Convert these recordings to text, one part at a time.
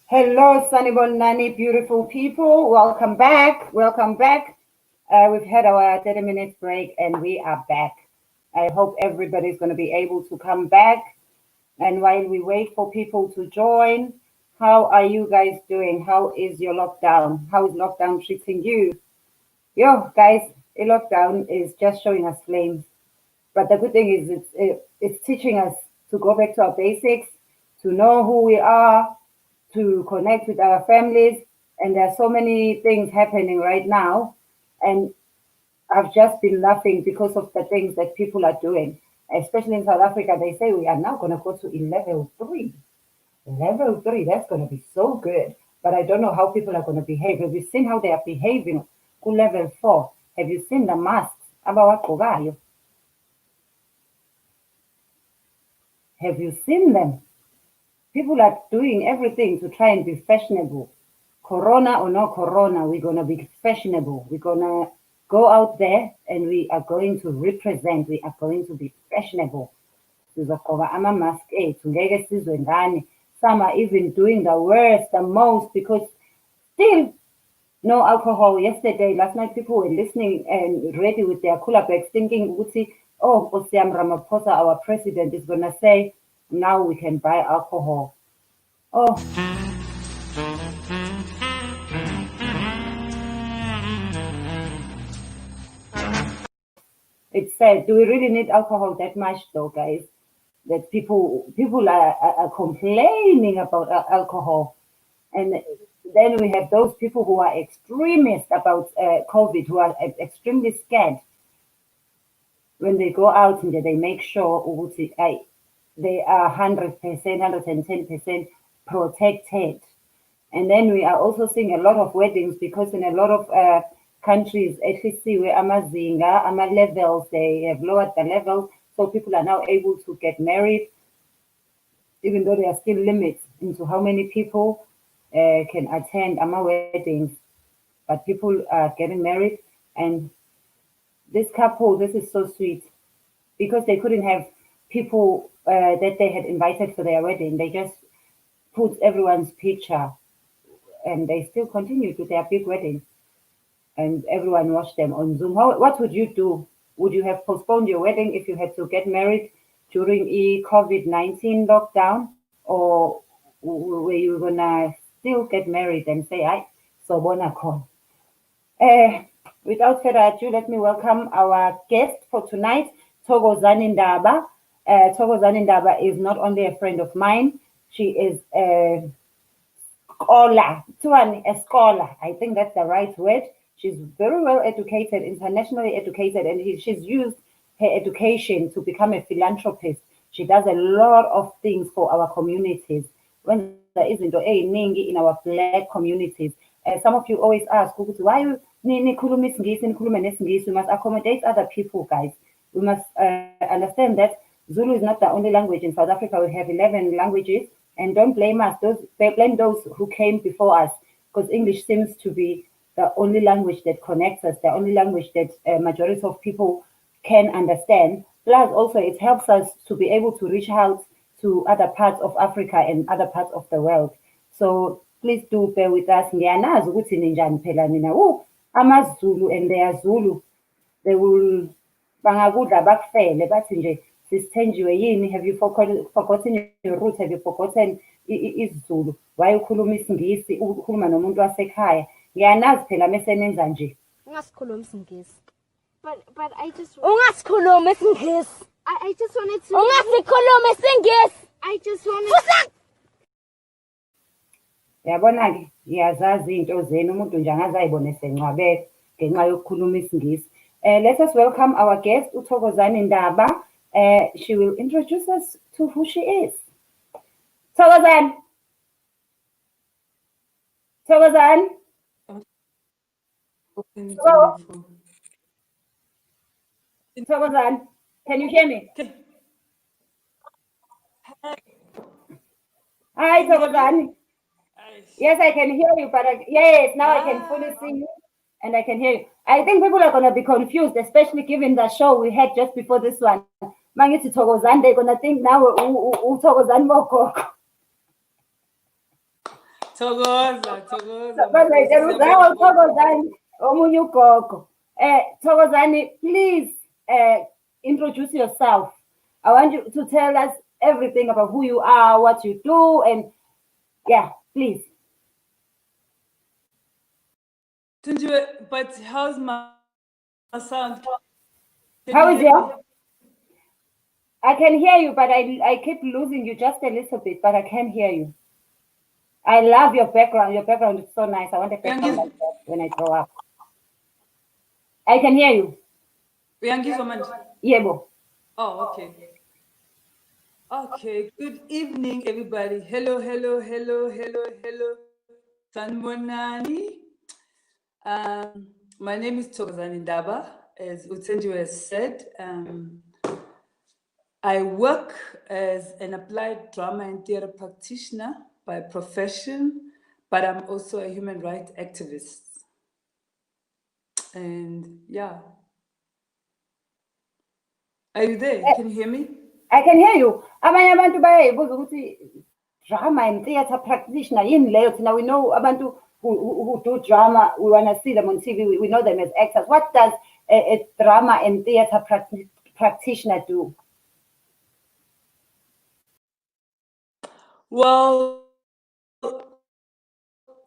Hello, Sanibonani, beautiful people. Welcome back. Welcome back. We've had our 30 minutes break and we are back. I hope everybody's going to be able to come back. And while we wait for people to join, how are you guys doing? How is your lockdown? How is lockdown treating you? Yo, guys, a lockdown is just showing us flames. But the good thing is it's teaching us to go back to our basics, to know who we are, to connect with our families. And there are so many things happening right now. And I've just been laughing because of the things that people are doing. Especially in South Africa, they say we are now going to go to level three. Level three, that's going to be so good. But I don't know how people are going to behave. Have you seen how they are behaving to level four? Have you seen the masks? Abawagqokayo? Have you seen them? People are doing everything to try and be fashionable. Corona or no corona, we're going to be fashionable. We're going to go out there and we are going to represent. We are going to be fashionable. Sizogqoka ama-mask ethu ngeke sizwe ngane. Some are even doing the worst, the most, because still no alcohol. Yesterday, last night, people were listening and ready with their cooler bags, thinking, oh, Osiam Ramaphosa, our president, is going to say, now we can buy alcohol. Oh, it's sad. Do we really need alcohol that much, though, guys? That people are complaining about alcohol, and then we have those people who are extremists about COVID, who are extremely scared when they go out and they make sure they are 100%, 110% protected. And then we are also seeing a lot of weddings because in a lot of countries, at least see where amazinga, ama levels, they have lowered the levels. So people are now able to get married, even though there are still limits into how many people can attend ama weddings. But people are getting married. And this couple, this is so sweet because they couldn't have people that they had invited for their wedding. They just put everyone's picture and they still continued with their big wedding. And everyone watched them on Zoom. What would you do? Would you have postponed your wedding if you had to get married during the COVID-19 lockdown? Or were you gonna still get married and say, I so bona call? Without further ado, let me welcome our guest for tonight, Thokozani Ndaba. Thokozani Ndaba is not only a friend of mine, she is a scholar. I think that's the right word. She's very well educated, internationally educated, and she's used her education to become a philanthropist. She does a lot of things for our communities. When there isn't in our black communities, some of you always ask, why you nikhuluma isiNgisi, nikhulume nesiNgisi? We must accommodate other people, guys. We must understand that Zulu is not the only language in South Africa. We have 11 languages, and don't blame us. Blame those who came before us, because English seems to be the only language that connects us, the only language that a majority of people can understand. Plus, also, it helps us to be able to reach out to other parts of Africa and other parts of the world. So please do bear with us. Ngiyanazi ukuthi ninjani phela nina. AmaZulu and they are Zulu. They will bangakudla bakufele bathi nje sisithenjiwe yini, have you forgotten your root, have you forgotten isiZulu, why ukhuluma isiNgisi ukhuluma nomuntu wasekhaya? Ngiyanazi phela mesenenza nje Ungasikhuluma isiNgisi. But I just ungasikhuluma isiNgisi. I just wanted to ungasikhuluma isiNgisi. I just wanted Yabona-ke ngiyazazi iy'nto zenu umuntu nje angazayibone sencwabeke ngenxa yokukhuluma isiNgisi. Let us welcome our guest, Thokozani Ndaba. She will introduce us to who she is. Thokozani. Thokozani. Hello. Thokozani, can you hear me? Hi, Thokozani. Yes, I can hear you, but yes, now I can fully see you and I can hear you. I think people are going to be confused, especially given the show we had just before this one. Mangithi Thokozani, they're going to think now Thokozani Mokoko. Thokoza. Thokozani, omunye ugogo. Thokozani, please introduce yourself. I want you to tell us everything about who you are, what you do, and yeah, please. Thenjiwe, but how's my sound? How is your? I can hear you, but I keep losing you just a little bit, but I can hear you. I love your background. Your background is so nice. I want a background like that when I grow up. I can hear you. Yebo. Oh, okay. Okay, good evening, everybody. Hello. Sanibonani. My name is Thokozani Ndaba, as Thenjiwe has said. I work as an applied drama and theater practitioner by profession, but I'm also a human rights activist. And yeah. Are you there? Can you hear me? I can hear you. Abanye abantu bayayibuza ukuthi drama and theater practitioner yini leyo thina we know abantu who do drama, we want to see them on TV, we know them as actors. What does a drama and theater practitioner do? Well,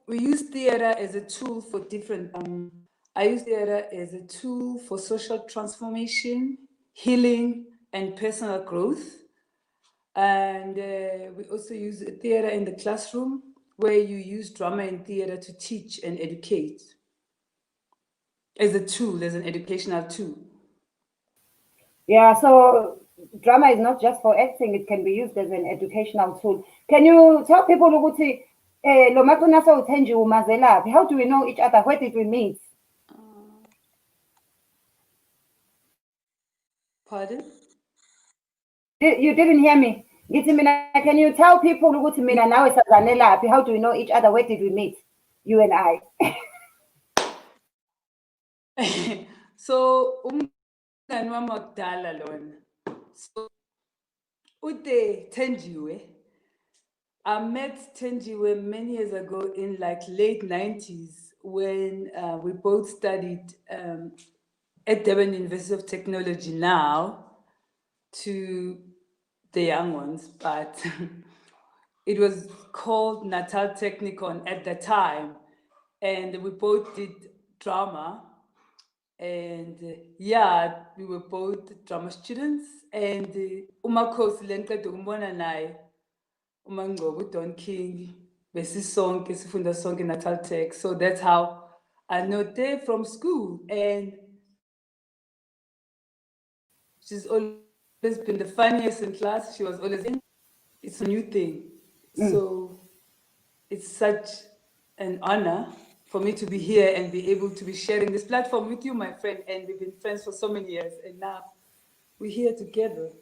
we use theater as a tool for different. I use theater as a tool for social transformation, healing, and personal growth. And we also use theater in the classroom, where you use drama and theater to teach and educate as a tool, as an educational tool. Yeah, so drama is not just for acting, it can be used as an educational tool. Can you tell people ukuthi lo maqinasa uThenjiwe umazelaphi? How do we know each other? Where did we meet? Pardon? You didn't hear me. Ngithi mina, can you tell people ukuthi mina nawe sazanelaphi? How do we know each other? Where did we meet? You and I. So umngani wami wakudala lona. So Thenjiwe. I met Thenjiwe many years ago in like late 90s when we both studied at Durban University of Technology now, to the young ones, but it was called Natal Technicon at the time, and we both did drama, and yeah, we were both drama students, and umakhosi lenqeda ukumbona naye uMangcobo Don King besisonke sifunda sonke Natal Tech, so that's how I know Tay from school, and she's always been the funniest in class. She was always in. It's a new thing. So it's such an honor for me to be here and be able to be sharing this platform with you, my friend. And we've been friends for so many years, and now we're here together.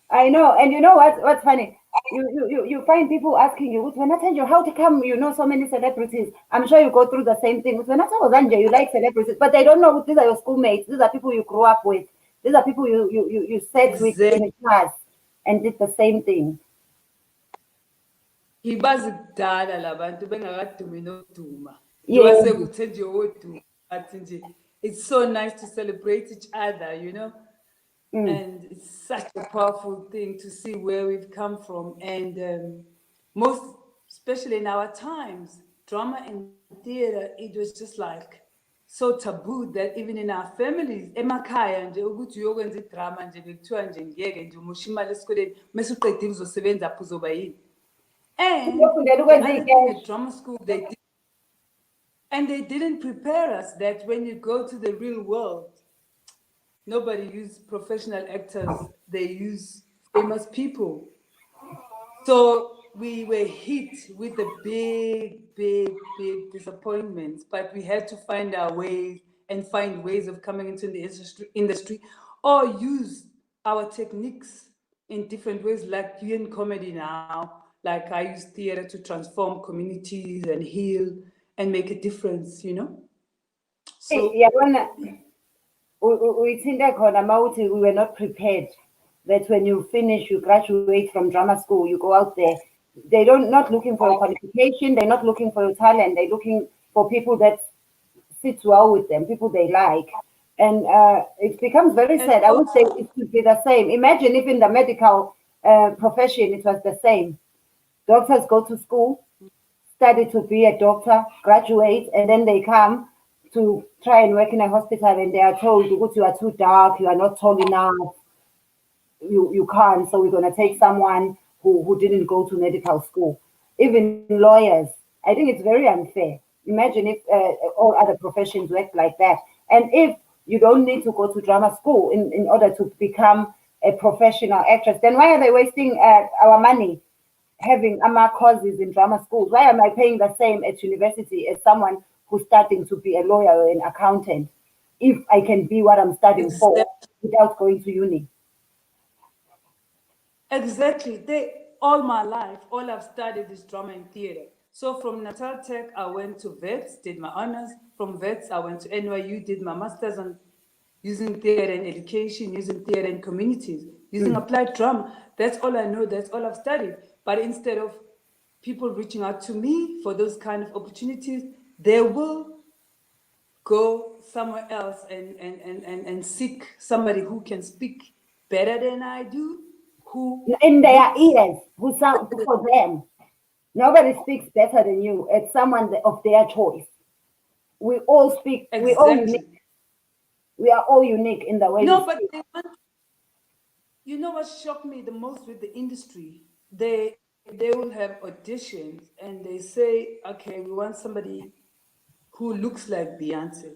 I know, and you know what's funny? You find people asking you, when I tell you how to come, you know so many celebrities. I'm sure you go through the same thing. When I tell you like celebrities, but they don't know these are your schoolmates. These are people you grew up with. These are people you sat with in a class and did the same thing. Ngibazi kudala labantu bengakadumi noduma. Yeah. It's so nice to celebrate each other, you know? And it's such a powerful thing to see where we've come from. And most, especially in our times, drama and theater, it was just like so taboo that even in our families, emakhaya nje ukuthi uyokwenza idrama nje bekuthiwa nje ngeke nje umusha imali esikoleni mase uqedile uzosebenza apho uzoba yini. And the other thing at drama school, they didn't prepare us that when you go to the real world, nobody uses professional actors, they use famous people. So we were hit with the big disappointments, but we had to find our ways and find ways of coming into the industry or use our techniques in different ways, like you in comedy now. Like I use theater to transform communities and heal and make a difference, you know? So we were not prepared that when you finish, you graduate from drama school, you go out there They don't not looking for your qualification. They're not looking for your talent. They're looking for people that sits well with them, people they like. And it becomes very And sad. I would say also, it should be the same. Imagine if in the medical profession it was the same. Doctors go to school, study to be a doctor, graduate, and then they come to try and work in a hospital and they are told, because you are too dark, you are not tall enough, you can't, so we're going to take someone who didn't go to medical school. Even lawyers, I think it's very unfair. Imagine if all other professions worked like that. And if you don't need to go to drama school in order to become a professional actress, then why are they wasting our money having AMA courses in drama schools? Why am I paying the same at university as someone who's starting to be a lawyer or an accountant if I can be what I'm studying for exactly, without going to uni? exactly. All my life, all I've studied is drama and theater. So from Natal Tech, I went to Vets, did my honors. From Vets, I went to NYU, did my master's on using theater and education, using theater and communities, using Mm. applied drama. That's all I know, that's all I've studied. But instead of people reaching out to me for those kind of opportunities, they will go somewhere else and seek somebody who can speak better than I do, who In their looks ears, who sound for them. Nobody speaks better than you. It's someone of their choice. We all speak. We all unique. exactly. We are all unique in the way we No, but speak. you know what shocked me the most with the industry? They will have auditions and they say, okay, we want somebody who looks like Beyonce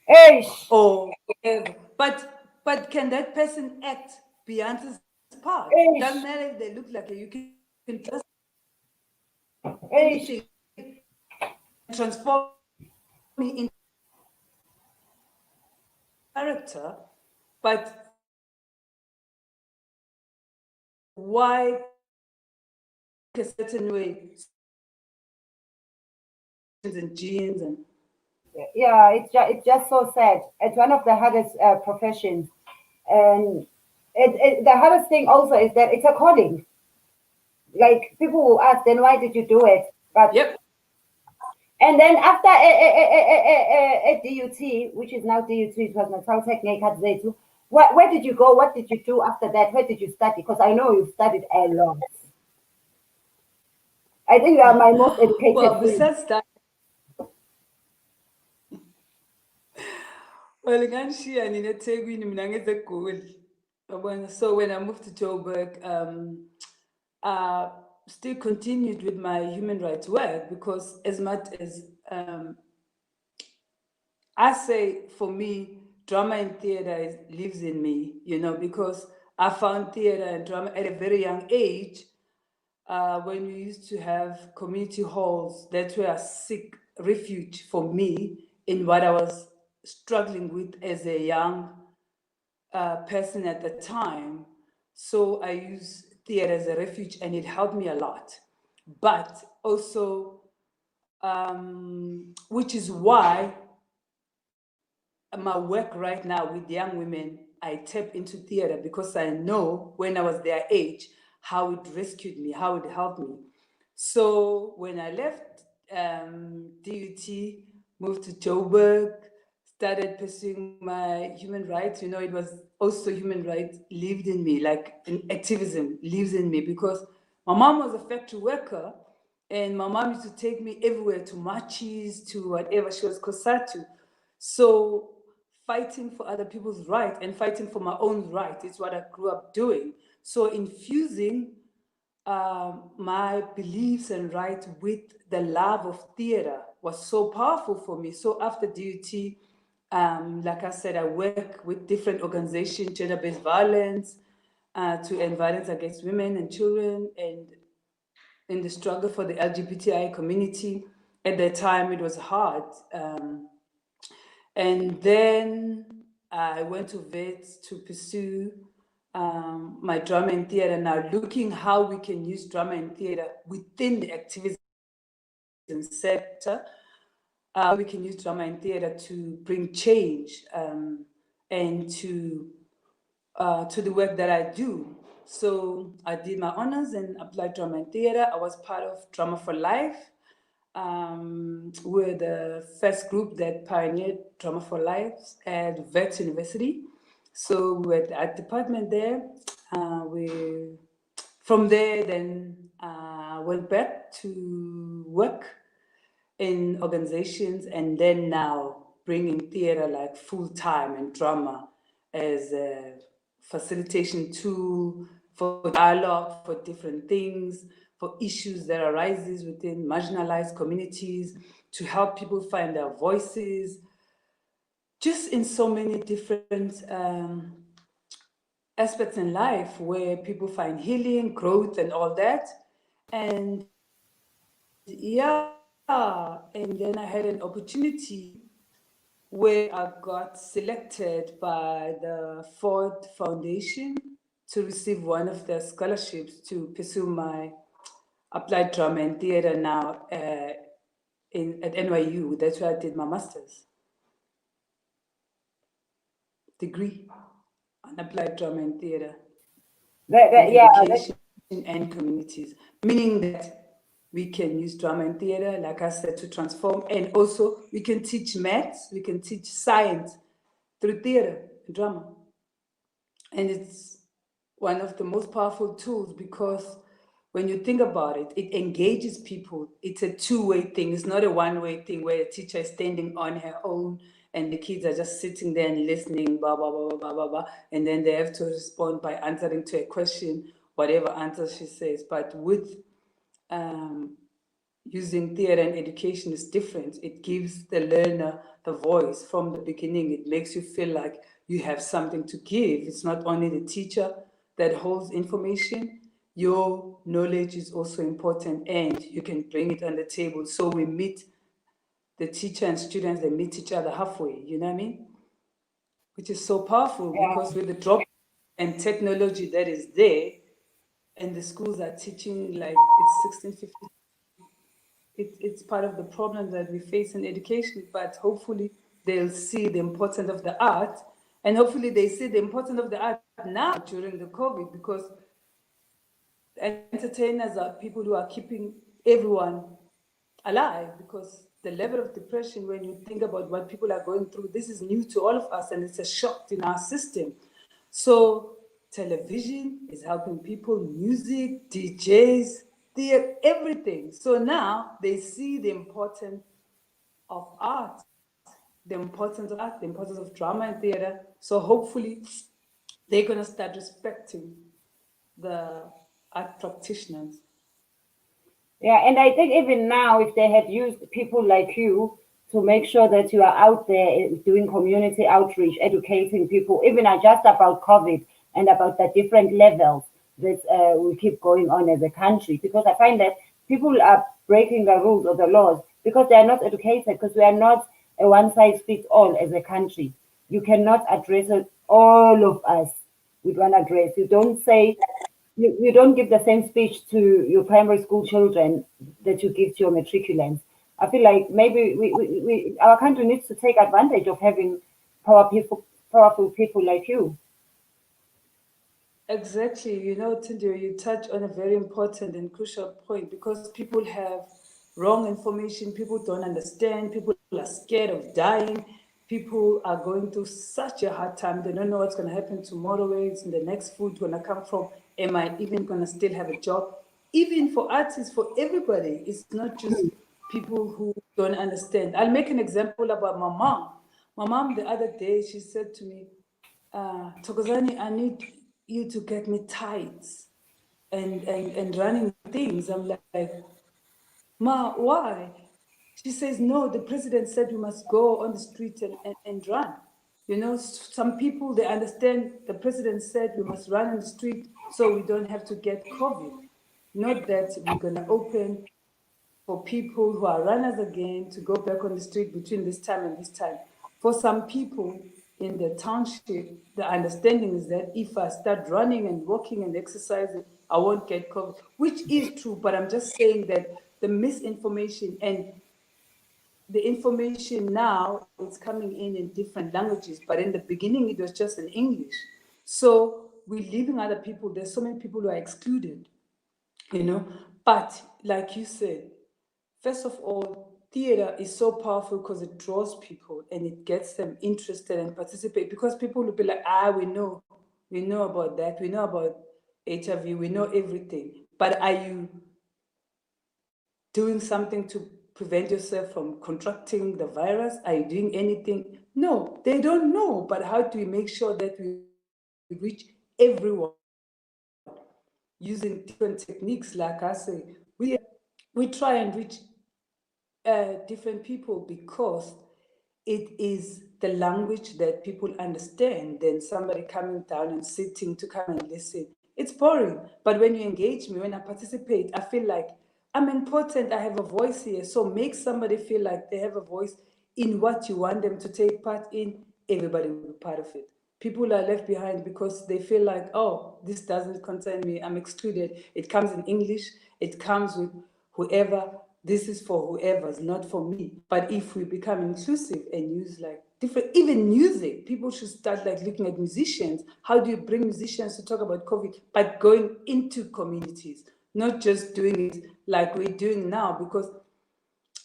Hey, or whatever. But can that person act Beyonce's part? Doesn't hey, matter if they look like her. You can trust hey. anything and transform me into character. But why a certain way and jeans and Yeah, it's just so sad. It's one of the hardest professions, and the hardest thing also is that it's a calling. Like people will ask, then why did you do it? But yep. and then after a DUT, which is now DUT, it was Natal Technique at Zetu. Where did you go? What did you do after that? Where did you study? Because I know you've studied a lot. I think you are my most educated Well, friend. besides that, well, ngangishiya nina eThekwini mina ngezeGoli. Yabona, so when I moved to Joburg, uh, still continued with my human rights work because as much as I say for me, drama and theater lives in me, you know, because I found theater and drama at a very young age when we used to have community halls that were a seek refuge for me in what I was struggling with as a young person at the time. So I use theater as a refuge and it helped me a lot. But also, which is why my work right now with young women, I tap into theater because I know when I was their age, how it rescued me, how it helped me. So when I left DUT, moved to Joburg, started pursuing my human rights, you know, it was also human rights lived in me, like activism lives in me because my mom was a factory worker and my mom used to take me everywhere to marches, to whatever she was COSATU. So fighting for other people's right and fighting for my own right is what I grew up doing. So infusing my beliefs and rights with the love of theater was so powerful for me. So after DUT, like I said, I work with different organizations, gender-based violence, to end violence against women and children, and in the struggle for the LGBTI community. At that time, it was hard. And then I went to VETS to pursue my drama and theater, now looking how we can use drama and theater within the activism sector. We can use drama and theater to bring change and to the work that I do. So I did my honors in applied drama and theater. I was part of Drama for Life. We're the first group that pioneered Drama for Life at Vets University. So we were at our department there. From there, then went back to work in organizations, and then now bringing theater like full time and drama as a facilitation tool for dialogue, for different things, for issues that arises within marginalized communities, to help people find their voices, just in so many different aspects in life where people find healing, growth, and all that. And yeah, and then I had an opportunity where I got selected by the Ford Foundation to receive one of their scholarships to pursue my applied drama and theater now at NYU. That's where I did my master's degree on applied drama and theater in education and communities, meaning that we can use drama and theater, like I said, to transform, and also we can teach maths, we can teach science through theater and drama. And it's one of the most powerful tools because when you think about it, it engages people. It's a two-way thing. It's not a one-way thing where a teacher is standing on her own and the kids are just sitting there and listening, blah, blah, blah, blah, blah, blah, and then they have to respond by answering to a question, whatever answer she says. But with using theater and education is different. It gives the learner the voice from the beginning. It makes you feel like you have something to give. It's not only the teacher that holds information, your knowledge is also important and you can bring it on the table. So we meet the teacher and students, they meet each other halfway, you know what I mean? Which is so powerful because with the drop and technology that is there, and the schools are teaching like it's 1650. It's part of the problem that we face in education, but hopefully they'll see the importance of the art, and hopefully they see the importance of the art now during the COVID, because entertainers are people who are keeping everyone alive, because the level of depression, when you think about what people are going through, this is new to all of us and it's a shock in our system. So television is helping people, music, DJs, theater, everything. So now they see the importance of art, the importance of art, the importance of drama and theater. So hopefully they're going to start respecting the art practitioners. Yeah, and I think even now, if they had used people like you to make sure that you are out there doing community outreach, educating people, even just about COVID and about the different levels that we keep going on as a country, because I find that people are breaking the rules or the laws because they are not educated, because we are not a one size fits all as a country. You cannot address all of us with one address. You don't say you don't give the same speech to your primary school children that you give to your matriculants. I feel like maybe our country needs to take advantage of having powerful people like you. Exactly. You know, Tindio, you touch on a very important and crucial point, because people have wrong information, people don't understand, people are scared of dying, people are going through such a hard time. They don't know what's going to happen tomorrow, where is the next food going to come from, am I even going to still have a job? Even for artists, for everybody, it's not just people who don't understand. I'll make an example about my mom. My mom, the other day, she said to me, Thokozani, I need you to get me tights and running things. I'm like, Ma, why? She says, no, the president said we must go on the street and run. You know, some people, they understand the president said we must run on the street so we don't have to get COVID. Not that we're going to open for people who are runners again to go back on the street between this time and this time. For some people in the township, the understanding is that if I start running and walking and exercising, I won't get COVID, which is true, but I'm just saying that the misinformation and the information now is coming in different languages, but in the beginning it was just in English. So we're leaving other people. There's so many people who are excluded, But like you said, first of all, theater is so powerful because it draws people and it gets them interested and participate, because people will be like, we know about that, we know about HIV, we know everything. But are you doing something to prevent yourself from contracting the virus? Are you doing anything? No, they don't know. But how do we make sure that we reach everyone using different techniques? Like I say, we try and reach different people because it is the language that people understand than somebody coming down and sitting to come and listen. It's boring. But when you engage me, when I participate, I feel like I'm important. I have a voice here. So make somebody feel like they have a voice in what you want them to take part in. Everybody will be part of it. People are left behind because they feel like, oh, this doesn't concern me. I'm excluded. It comes in English. It comes with whoever. This is for whoever's, not for me. But if we become inclusive and use like different, even music, people should start like looking at musicians. How do you bring musicians to talk about COVID? But going into communities, not just doing it like we're doing now. Because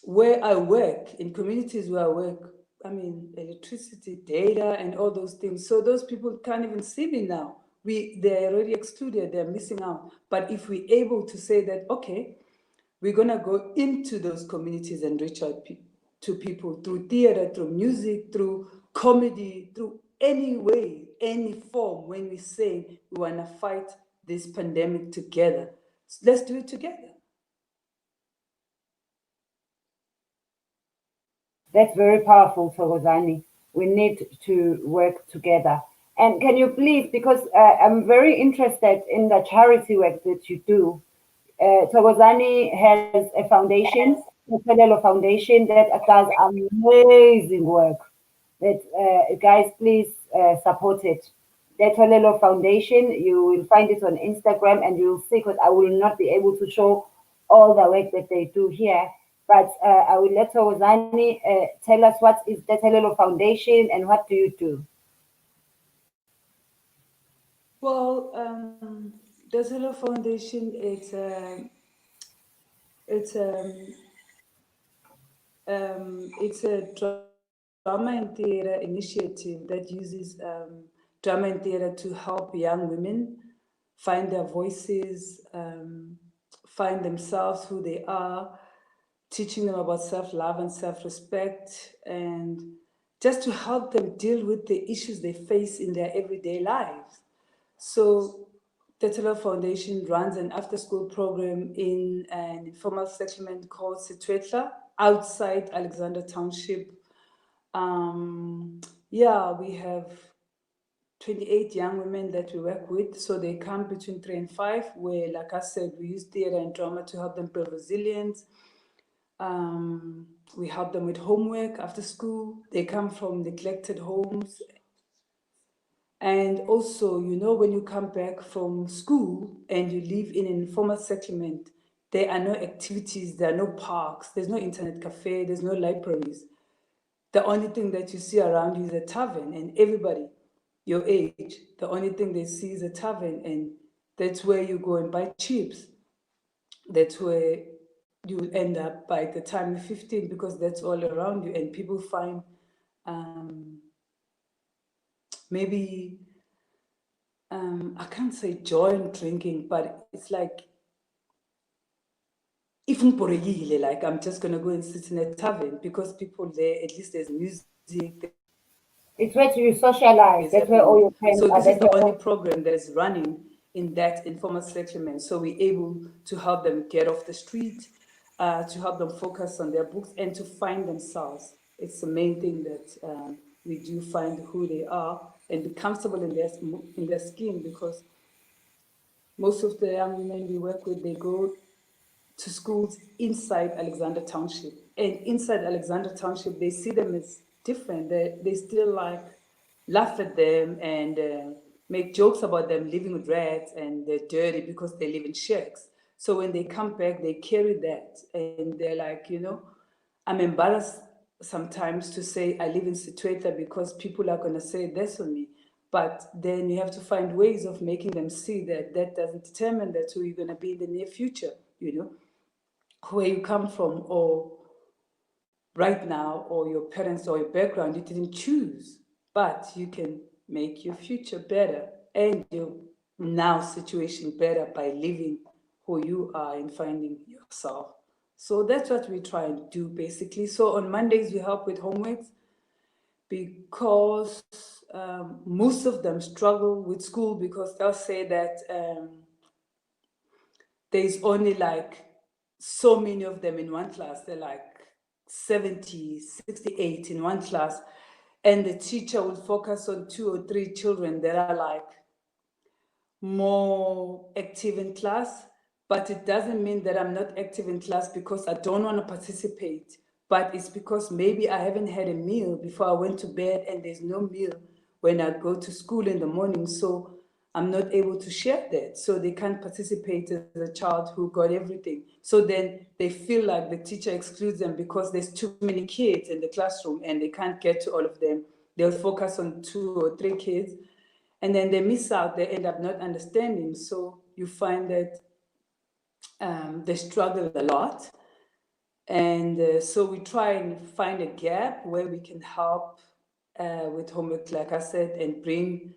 where I work, in communities where I work, I mean, electricity, data, and all those things. So those people can't even see me now. They're already excluded, they're missing out. But if we're able to say that, okay, we're going to go into those communities and reach out to people through theater, through music, through comedy, through any way, any form. When we say we want to fight this pandemic together, let's do it together. That's very powerful, Thokozani. We need to work together. And can you please, because I'm very interested in the charity work that you do. Thokozani has a foundation, the Hallo Foundation, that does amazing work. That guys, please support it. That Hallo Foundation, you will find it on Instagram, and you'll see. Because I will not be able to show all the work that they do here, but I will let Thokozani tell us what is the Hallo Foundation and what do you do. Well, the Hallo Foundation, it's it's a drama and theater initiative that uses drama and theater to help young women find their voices, find themselves, who they are, teaching them about self-love and self-respect, and just to help them deal with the issues they face in their everyday lives. So the Hallo Foundation runs an after-school program in an informal settlement called Sitwetla outside Alexander Township. We have 28 young women that we work with. So they come between 3 and 5, where, like I said, we use theater and drama to help them build resilience. We help them with homework after school. They come from neglected homes. And also, when you come back from school and you live in an informal settlement, there are no activities, there are no parks, there's no internet cafe, there's no libraries. The only thing that you see around you is a tavern, and everybody your age, the only thing they see is a tavern, and that's where you go and buy chips. That's where you will end up by the time you're 15, because that's all around you. And people find maybe I can't say joy in drinking, but it's like, if like I'm just gonna go and sit in a tavern, because people there, at least there's music. It's where you socialize. That's where all your friends so are. this is the only program that is running in that informal settlement. So we're able to help them get off the street, to help them focus on their books and to find themselves. It's the main thing that we do, find who they are and be comfortable in their skin, because most of the young women we work with, they go to schools inside Alexander Township. And inside Alexander Township, they see them as different. They still like laugh at them and make jokes about them living with rats, and they're dirty because they live in shacks. So when they come back, they carry that, and they're like, I'm embarrassed sometimes to say I live in Sitwetla because people are going to say this on me. But then you have to find ways of making them see that that doesn't determine that's who you're going to be in the near future, where you come from, or right now, or your parents or your background, you didn't choose, but you can make your future better and your now situation better by living who you are and finding yourself. So that's what we try and do basically. So on Mondays, we help with homeworks because most of them struggle with school because they'll say that there's only like so many of them in one class. They're like 70, 68 in one class. And the teacher will focus on 2 or 3 children that are like more active in class. But it doesn't mean that I'm not active in class because I don't want to participate. But it's because maybe I haven't had a meal before I went to bed and there's no meal when I go to school in the morning. So I'm not able to share that. So they can't participate as a child who got everything. So then they feel like the teacher excludes them because there's too many kids in the classroom and they can't get to all of them. They'll focus on 2 or 3 kids and then they miss out. They end up not understanding. So you find that they struggle a lot. And so we try and find a gap where we can help with homework, like I said, and bring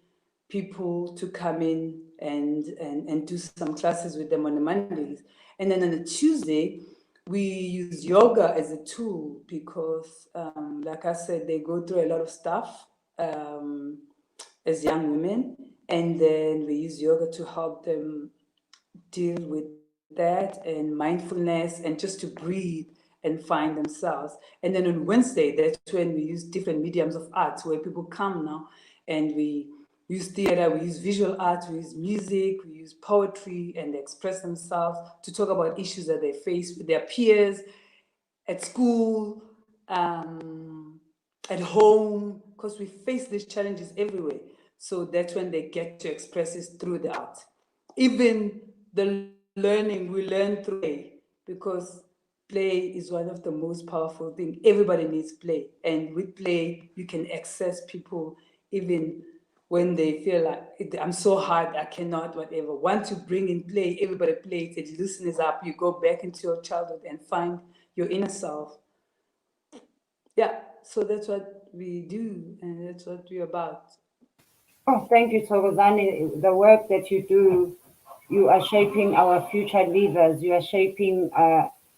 people to come in and do some classes with them on the Mondays. And then on a Tuesday, we use yoga as a tool because, like I said, they go through a lot of stuff as young women. And then we use yoga to help them deal with that and mindfulness and just to breathe and find themselves. And then on Wednesday, that's when we use different mediums of arts where people come now and we use theater, we use visual arts, we use music, we use poetry, and they express themselves to talk about issues that they face with their peers at school, at home, because we face these challenges everywhere. So that's when they get to express it through the art. Even the learning we learn through play, because play is one of the most powerful things. Everybody needs play. And with play, you can access people even when they feel like, I'm so hard, I cannot, whatever. Once you bring in play, everybody plays, it loosens up, you go back into your childhood and find your inner self. Yeah, so that's what we do and that's what we're about. Oh, thank you, Thokozani. The work that you do, you are shaping our future leaders. You are shaping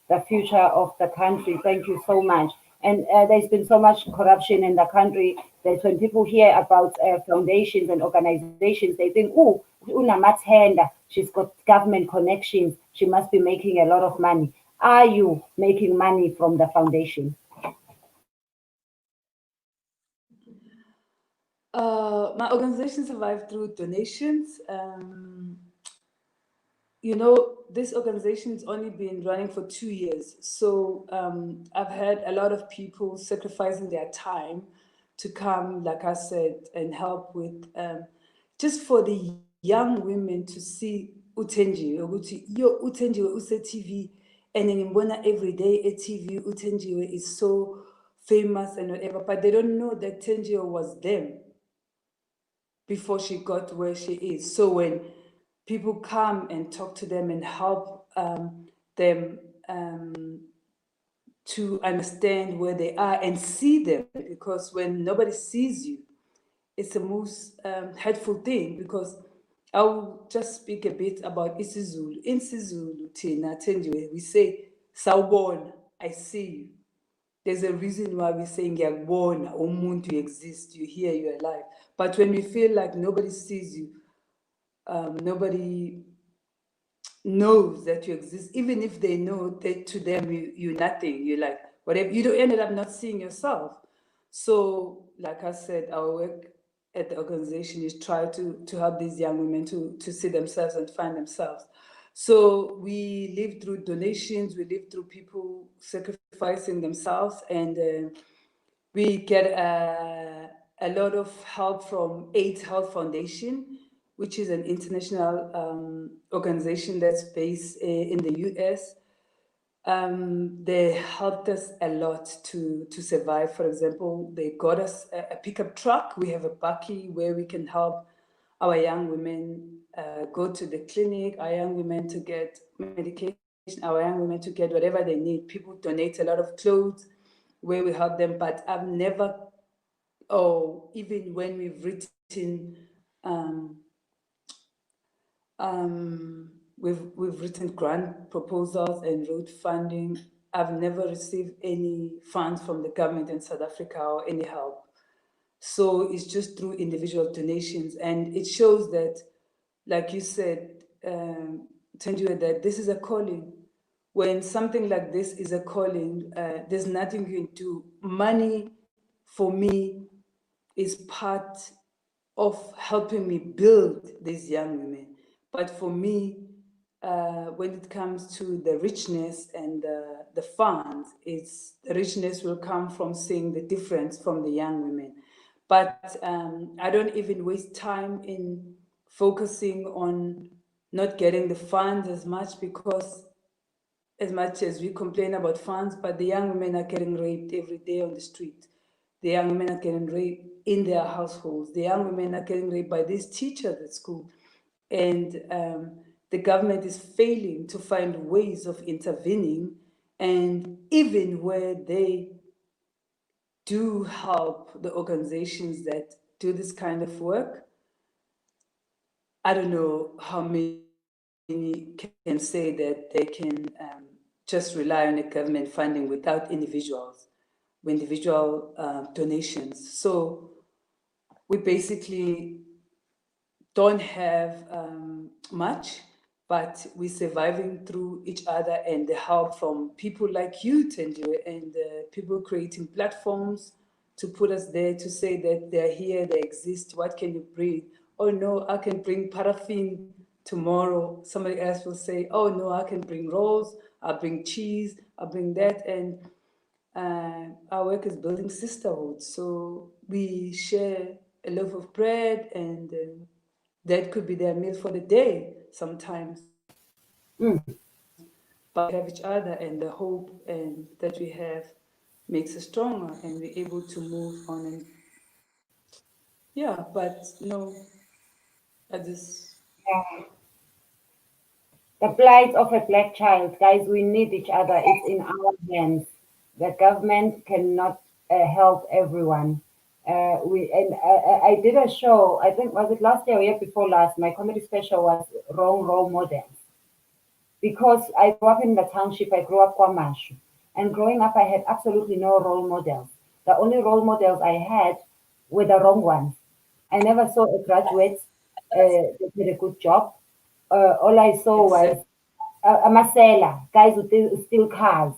the future of the country. Thank you so much. And there's been so much corruption in the country that when people hear about foundations and organizations, they think, oh, Unamathenda, she's got government connections. She must be making a lot of money. Are you making money from the foundation? My organization survived through donations. This organization's only been running for 2 years. So I've had a lot of people sacrificing their time to come, like I said, and help with just for the young women to see uThenjiwe, ukuthi yo uThenjiwe use-TV, and then ngibona every day at TV uThenjiwe is so famous and whatever, but they don't know that Thenjiwe was them before she got where she is. So when people come and talk to them and help them to understand where they are and see them, because when nobody sees you, it's the most hurtful thing. Because I will just speak a bit about isiZulu. In isiZulu, thina Thenjiwe, we say sawubona, I see you. There's a reason why we say ngiyakubona, umuntu, you exist, you here, you're alive. But when we feel like nobody sees you, nobody knows that you exist, even if they know that to them you're nothing, you're like whatever, you don't ended up not seeing yourself. So like I said, our work at the organization is try to help these young women to see themselves and find themselves. So we live through donations, we live through people sacrificing themselves, and we get a lot of help from AIDS Health Foundation, which is an international organization that's based in the US. They helped us a lot to survive. For example, they got us a pickup truck. We have a bakkie where we can help our young women go to the clinic, our young women to get medication, our young women to get whatever they need. People donate a lot of clothes where we help them, but I've never, even when we've written, we've written grant proposals and road funding. I've never received any funds from the government in South Africa or any help. So it's just through individual donations, and it shows that, like you said, Thenjiwe, that this is a calling. When something like this is a calling, there's nothing you can do. Money, for me, is part of helping me build these young women. But for me, when it comes to the richness and the funds, the richness will come from seeing the difference from the young women. But I don't even waste time in focusing on not getting the funds as much, because as much as we complain about funds, but the young women are getting raped every day on the street. The young women are getting raped in their households. The young women are getting raped by these teachers at school. And the government is failing to find ways of intervening. And even where they do help the organizations that do this kind of work, I don't know how many can say that they can just rely on the government funding without individual donations. So we basically don't have much, but we're surviving through each other and the help from people like you, Thenjiwe, and people creating platforms to put us there, to say that they're here, they exist, what can you bring? Oh no, I can bring paraffin tomorrow. Somebody else will say, oh no, I can bring rolls, I'll bring cheese, I'll bring that. And our work is building sisterhood. So we share a loaf of bread, and that could be their meal for the day sometimes. But we have each other, and the hope and that we have makes us stronger, and we're able to move on. And yeah, but I just The plight of a black child, guys, we need each other. It's in our hands. The government cannot help everyone. I did a show, I think, was it last year or year before last? My comedy special was Wrong Role Models. Because I grew up in the township, I grew up Kwamashu. And growing up, I had absolutely no role models. The only role models I had were the wrong ones. I never saw a graduate that did a good job. All I saw was accept. a Marcella, guys who steal cars,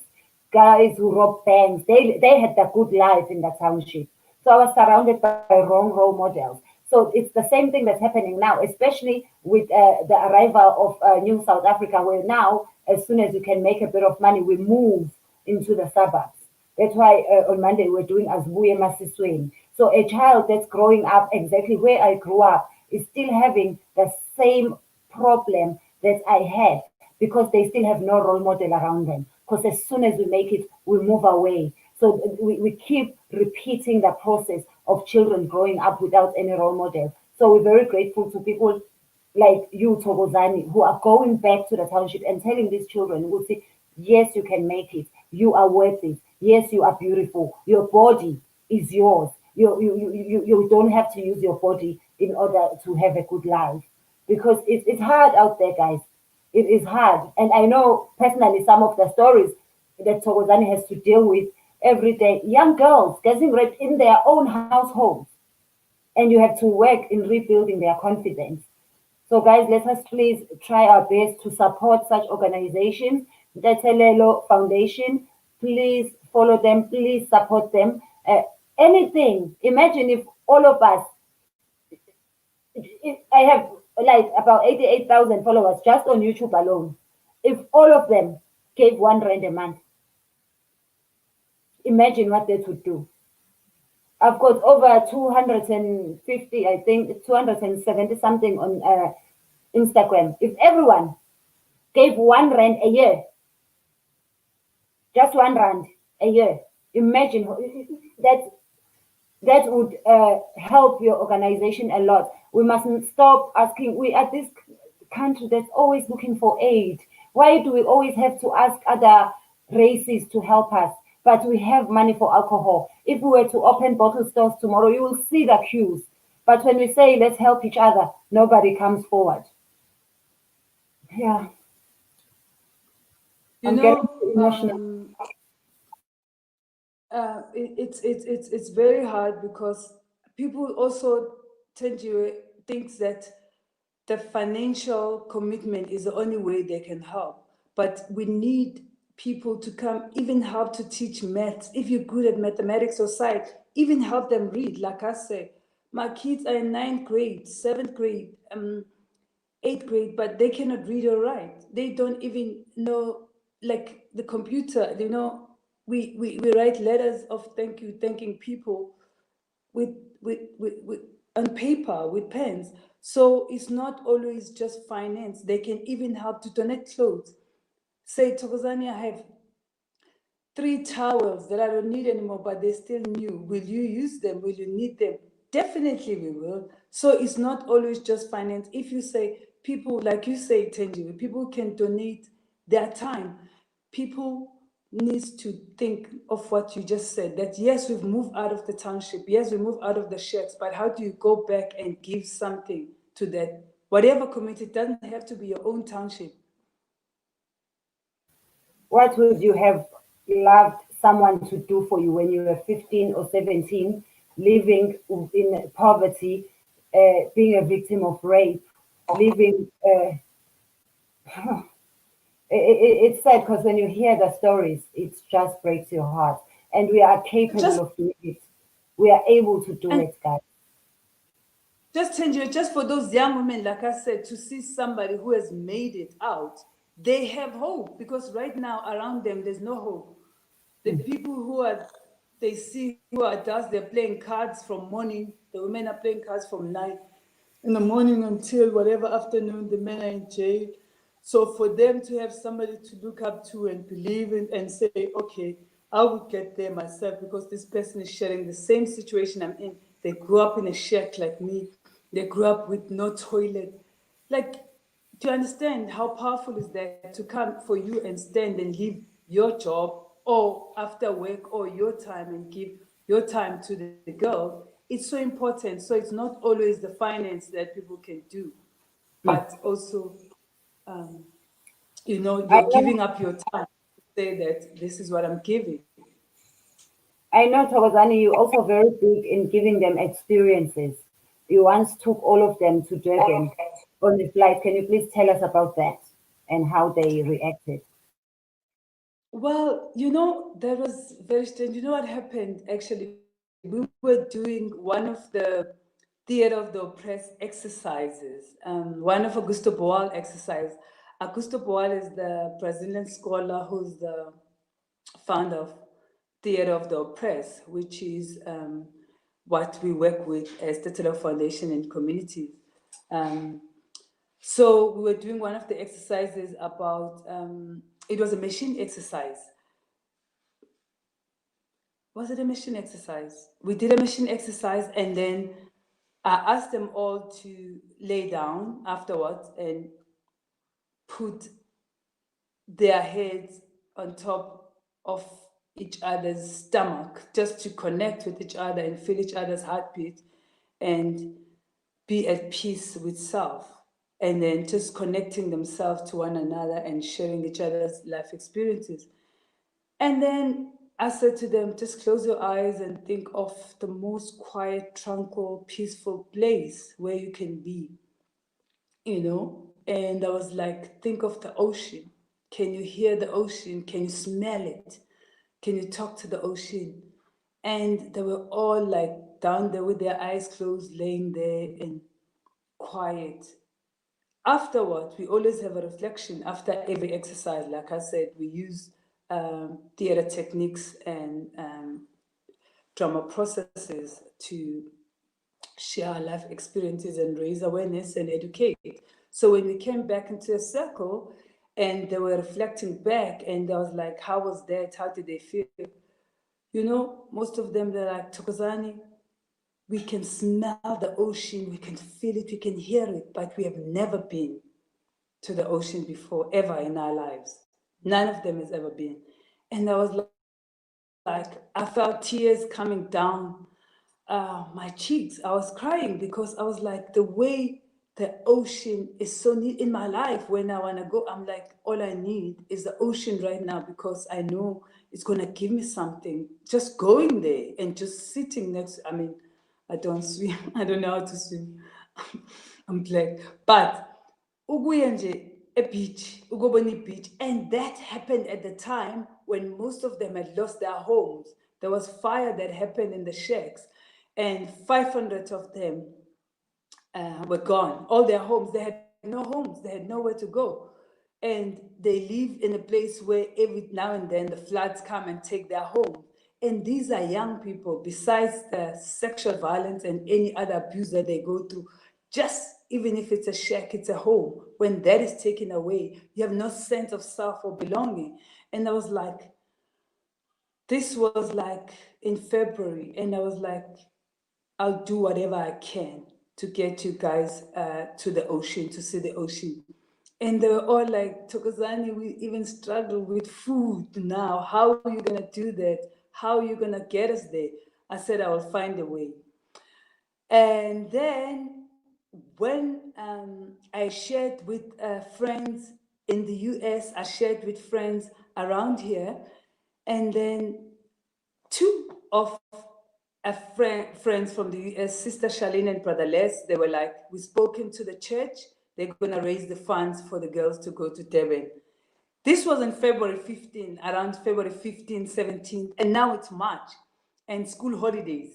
guys who rob banks. They had the good life in the township. So I was surrounded by wrong role models. So it's the same thing that's happening now, especially with the arrival of New South Africa, where now, as soon as you can make a bit of money, we move into the suburbs. That's why on Monday we're doing Asbuye Masisweni. So a child that's growing up exactly where I grew up is still having the same problem that I had, because they still have no role model around them. Because as soon as we make it, we move away. So we keep repeating the process of children growing up without any role model. So we're very grateful to people like you, Thokozani, who are going back to the township and telling these children, who will say, yes, you can make it. You are worth it. Yes, you are beautiful. Your body is yours. You don't have to use your body in order to have a good life, because it's hard out there, guys. It is hard. And I know personally some of the stories that Thokozani has to deal with every day. Young girls getting raped in their own households. And you have to work in rebuilding their confidence. So, guys, let us please try our best to support such organizations. The Telelo Foundation, please follow them, please support them. Anything. Imagine if all of us, I have like about 88,000 followers just on YouTube alone. If all of them gave 1 rand a month, imagine what that would do. I've got over 250, I think 270 something on Instagram. If everyone gave 1 rand a year, just 1 rand a year. Imagine that would help your organization a lot. We mustn't stop asking. We are this country that's always looking for aid. Why do we always have to ask other races to help us? But we have money for alcohol. If we were to open bottle stores tomorrow, you will see the queues. But when we say let's help each other, nobody comes forward. Yeah. You I'm getting know, emotional. it's very hard because people also tend to think that the financial commitment is the only way they can help. But we need people to come, even help to teach maths. If you're good at mathematics or science, even help them read. Like I say, my kids are in 9th grade, 7th grade, 8th grade, but they cannot read or write. They don't even know, like the computer, we write letters of thank you, thanking people with, with on paper, with pens. So it's not always just finance. They can even help to donate clothes. Say, Thokozani, I have 3 towels that I don't need anymore, but they're still new. Will you use them? Will you need them? Definitely we will. So it's not always just finance. If you say people, like you say, Thenjiwe, people can donate their time. People needs to think of what you just said, that yes, we've moved out of the township. Yes, we moved out of the shacks, but how do you go back and give something to that? Whatever community, it doesn't have to be your own township. What would you have loved someone to do for you when you were 15 or 17, living in poverty, being a victim of rape, living? It's sad because when you hear the stories, it just breaks your heart. And we are capable Just of doing it. We are able to do and it, guys. just change it, just for those young women, like I said, to see somebody who has made it out, they have hope, because right now around them, there's no hope. The people who are, they see who are adults, they're playing cards from morning. The women are playing cards from night in the morning until whatever afternoon. The men are in jail. So for them to have somebody to look up to and believe in and say, okay, I will get there myself because this person is sharing the same situation I'm in. They grew up in a shack like me. They grew up with no toilet. Like, do you understand how powerful is that to come for you and stand and leave your job or after work or your time and give your time to the girl? It's so important. So it's not always the finance that people can do, but also, um, I you're know, giving up your time to say that this is what I'm giving. I know, Thokozani, you're also very big in giving them experiences. You once took all of them to Durban on a flight. Can you please tell us about that and how they reacted? Well, that was very strange. You know what happened? Actually, we were doing one of the theater of the oppressed exercises, one of Augusto Boal exercise. Augusto Boal is the Brazilian scholar who's the founder of Theater of the Oppressed, which is what we work with as the Taylor Foundation and community. Um, so we were doing one of the exercises about, it was a machine exercise. Was it a machine exercise? We did a machine exercise, and then I asked them all to lay down afterwards and put their heads on top of each other's stomach, just to connect with each other and feel each other's heartbeat and be at peace with self. And then just connecting themselves to one another and sharing each other's life experiences. And then I said to them, just close your eyes and think of the most quiet, tranquil, peaceful place where you can be. And I was like, think of the ocean. Can you hear the ocean? Can you smell it? Can you talk to the ocean? And they were all like down there with their eyes closed, laying there and quiet. Afterwards, we always have a reflection after every exercise. Like I said, we use theater techniques and drama processes to share our life experiences and raise awareness and educate. So when we came back into a circle and they were reflecting back, and I was like, how was that? How did they feel? You know, most of them, they're like, Thokozani, we can smell the ocean, we can feel it, we can hear it, but we have never been to the ocean before, ever in our lives. None of them has ever been. And I was like, I felt tears coming down my cheeks. I was crying because I was like, the way the ocean is so neat in my life. When I want to go, I'm like, all I need is the ocean right now, because I know it's going to give me something. Just going there and just sitting next, I mean, I don't swim. I don't know how to swim. I'm black. But ukuya nje beach, ukubona beach, and that happened at the time when most of them had lost their homes. There was fire that happened in the shacks, and 500 of them were gone. All their homes, they had no homes, they had nowhere to go. And they live in a place where every now and then the floods come and take their home. And these are young people, besides the sexual violence and any other abuse that they go through. Just even if it's a shack, it's a home. When that is taken away, you have no sense of self or belonging. And I was like, this was like in February, and I was like, I'll do whatever I can to get you guys to the ocean, to see the ocean. And they were all like, Thokozani, we even struggle with food now. How are you going to do that? How are you going to get us there? I said, I will find a way. And then when I shared with friends in the US, I shared with friends around here, and then two of friends from the US, Sister Charlene and Brother Les, they were like, we've spoken to the church, they're going to raise the funds for the girls to go to Durban. This was in February 15, around February 15, 17, and now it's March and school holidays.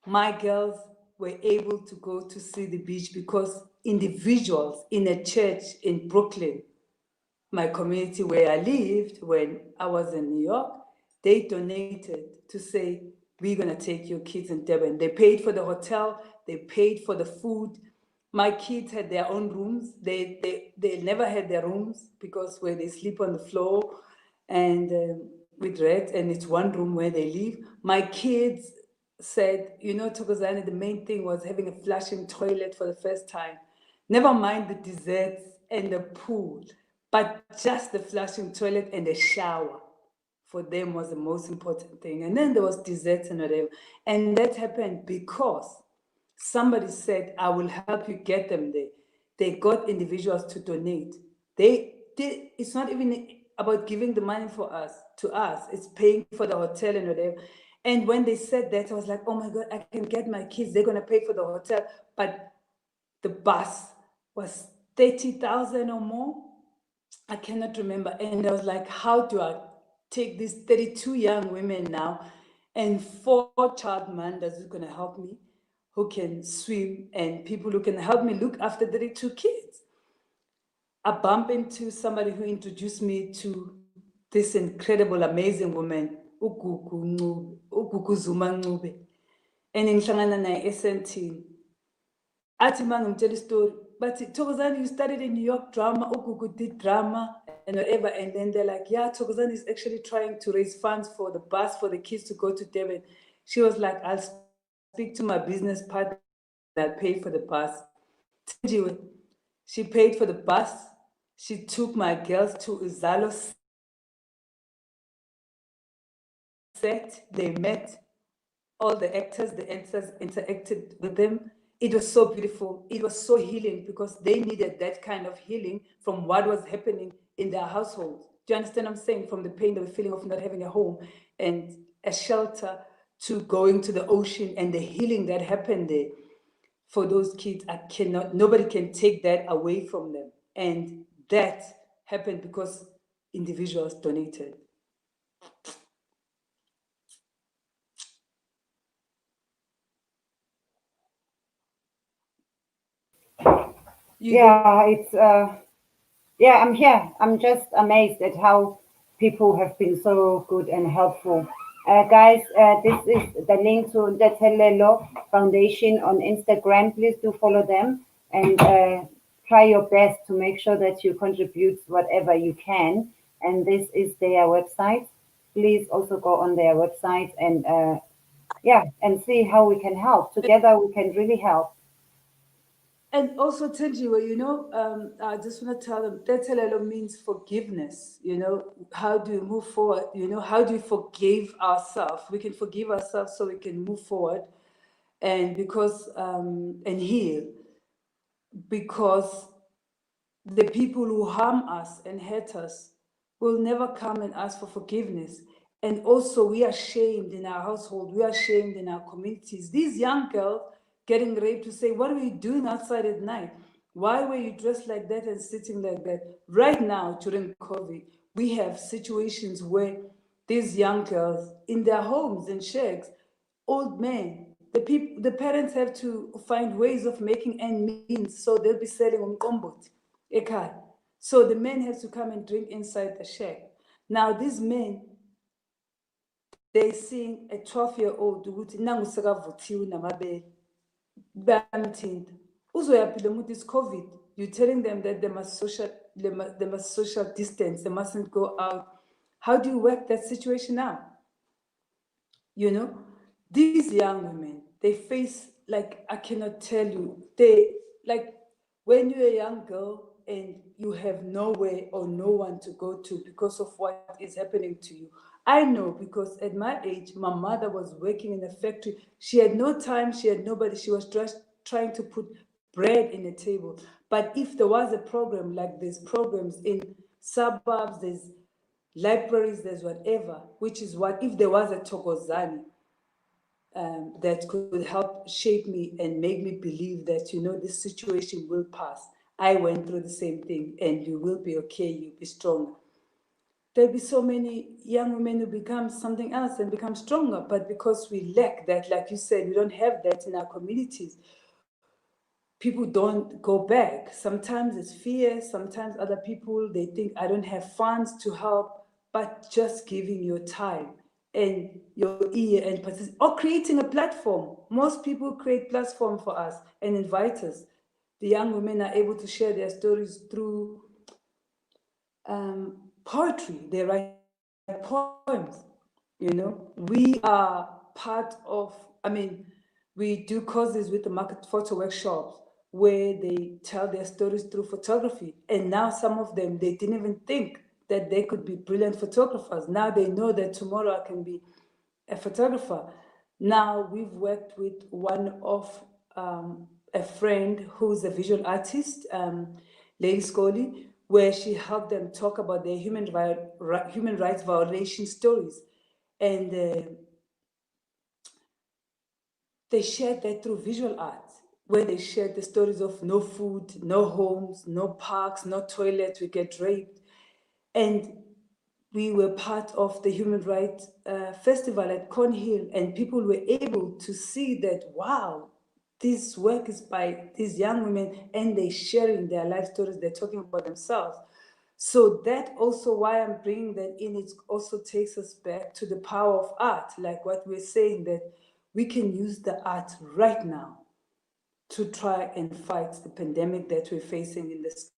My girls were able to go to see the beach because individuals in a church in Brooklyn, my community where I lived when I was in New York, they donated to say, we're going to take your kids in Durban. They paid for the hotel, they paid for the food. My kids had their own rooms. They never had their rooms because where they sleep on the floor and with rats, and it's one room where they live. My kids said, you know, Thokozani, the main thing was having a flushing toilet for the first time. Never mind the desserts and the pool, but just the flushing toilet and the shower for them was the most important thing. And then there was desserts and whatever. And that happened because somebody said, I will help you get them there. They got individuals to donate. It's not even about giving the money to us. It's paying for the hotel and whatever. And when they said that, I was like, oh my God, I can get my kids. They're going to pay for the hotel. But the bus was 30,000 or more. I cannot remember. And I was like, how do I take these 32 young women now and 4 child mothers who's going to help me, who can swim, and people who can help me look after 32 kids? I bumped into somebody who introduced me to this incredible, amazing woman, Ugugu Zuma Ncube. And ngihlangana naye eSandton. Athi mangimtshela istory, but Thokozani, you studied in New York drama, Ugugu did drama and whatever, and then they're like, yeah, Thokozani is actually trying to raise funds for the bus for the kids to go to Durban. She was like, I'll speak to my business partner, I'll pay for the bus. Thenjiwe, she paid for the bus. She took my girls to Uzalo set. They met all the actors interacted with them. It was so beautiful. It was so healing because they needed that kind of healing from what was happening in their households. Do you understand what I'm saying? From the pain they were feeling of not having a home and a shelter to going to the ocean and the healing that happened there. For those kids, nobody can take that away from them. And that happened because individuals donated. I'm here. I'm just amazed at how people have been so good and helpful. Guys, this is the link to the Telelo Foundation on Instagram. Please do follow them and try your best to make sure that you contribute whatever you can. And this is their website. Please also go on their website and and see how we can help. Together, we can really help. And also, Thenjiwe, I just want to tell them Tetelelo means forgiveness. How do you move forward? How do you forgive ourselves? We can forgive ourselves so we can move forward, and and heal. Because the people who harm us and hurt us will never come and ask for forgiveness. And also, we are shamed in our household, we are shamed in our communities. These young girls getting raped to say, what are you doing outside at night? Why were you dressed like that and sitting like that? Right now, during COVID, we have situations where these young girls in their homes and shacks, old men, the parents have to find ways of making ends meet, so they'll be selling umqombothi ekhaya. So the men have to come and drink inside the shack. Now these men, they seeing a 12-year-old ukuthi nangu sekavuthiwe namabele bayamthinta. Uzoyaphila ukuthi it's COVID. You're telling them that they must social distance, they mustn't go out. How do you work that situation out? These young women, they face, like, I cannot tell you, when you're a young girl and you have nowhere or no one to go to because of what is happening to you. I know, because at my age, my mother was working in a factory. She had no time, she had nobody. She was just trying to put bread in the table. But if there was a program, like there's programs in suburbs, there's libraries, there's whatever, which is what, if there was a Thokozani that could help shape me and make me believe that, this situation will pass. I went through the same thing, and you will be okay, you'll be stronger. There'll be so many young women who become something else and become stronger, but because we lack that, like you said, we don't have that in our communities. People don't go back. Sometimes it's fear, sometimes other people, they think, I don't have funds to help, but just giving your time and your ear and or creating a platform. Most people create platform for us and invite us. The young women are able to share their stories through poetry. They write poems. We are part of, we do courses with the market photo workshops where they tell their stories through photography. And now some of them, they didn't even think that they could be brilliant photographers. Now they know that tomorrow I can be a photographer. Now we've worked with one of a friend who's a visual artist, Lady Scully, where she helped them talk about their human rights violation stories. And they shared that through visual art, where they shared the stories of no food, no homes, no parks, no toilets, we get raped. And we were part of the Human Rights Festival at Cornhill, and people were able to see that, wow, this work is by these young women, and they're sharing their life stories, they're talking about themselves. So that also why I'm bringing that in, it also takes us back to the power of art, like what we're saying, that we can use the art right now to try and fight the pandemic that we're facing in this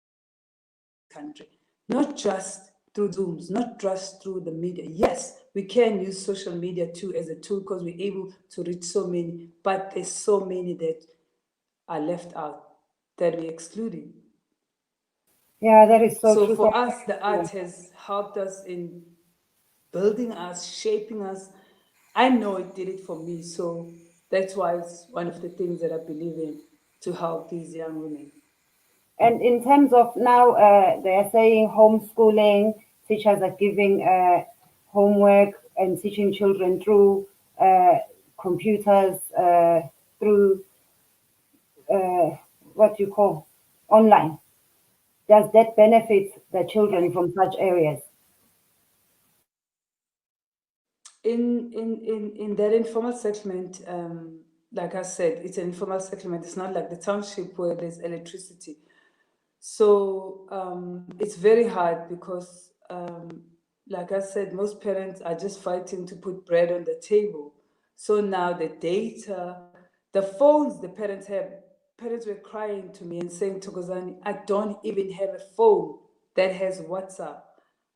country. Not just through Zooms, not just through the media. Yes, we can use social media too as a tool because we're able to reach so many, but there's so many that are left out, that we're excluding. Yeah, that is so true. So for us, the art has helped us in building us, shaping us. I know it did it for me. So that's why it's one of the things that I believe in, to help these young women. And in terms of now, they are saying homeschooling, teachers are giving homework and teaching children through computers, through what you call online. Does that benefit the children from such areas? In that informal settlement, like I said, it's an informal settlement. It's not like the township where there's electricity. So it's very hard because, like I said, most parents are just fighting to put bread on the table. So now the data, the phones the parents have, parents were crying to me and saying, Thokozani, I don't even have a phone that has WhatsApp.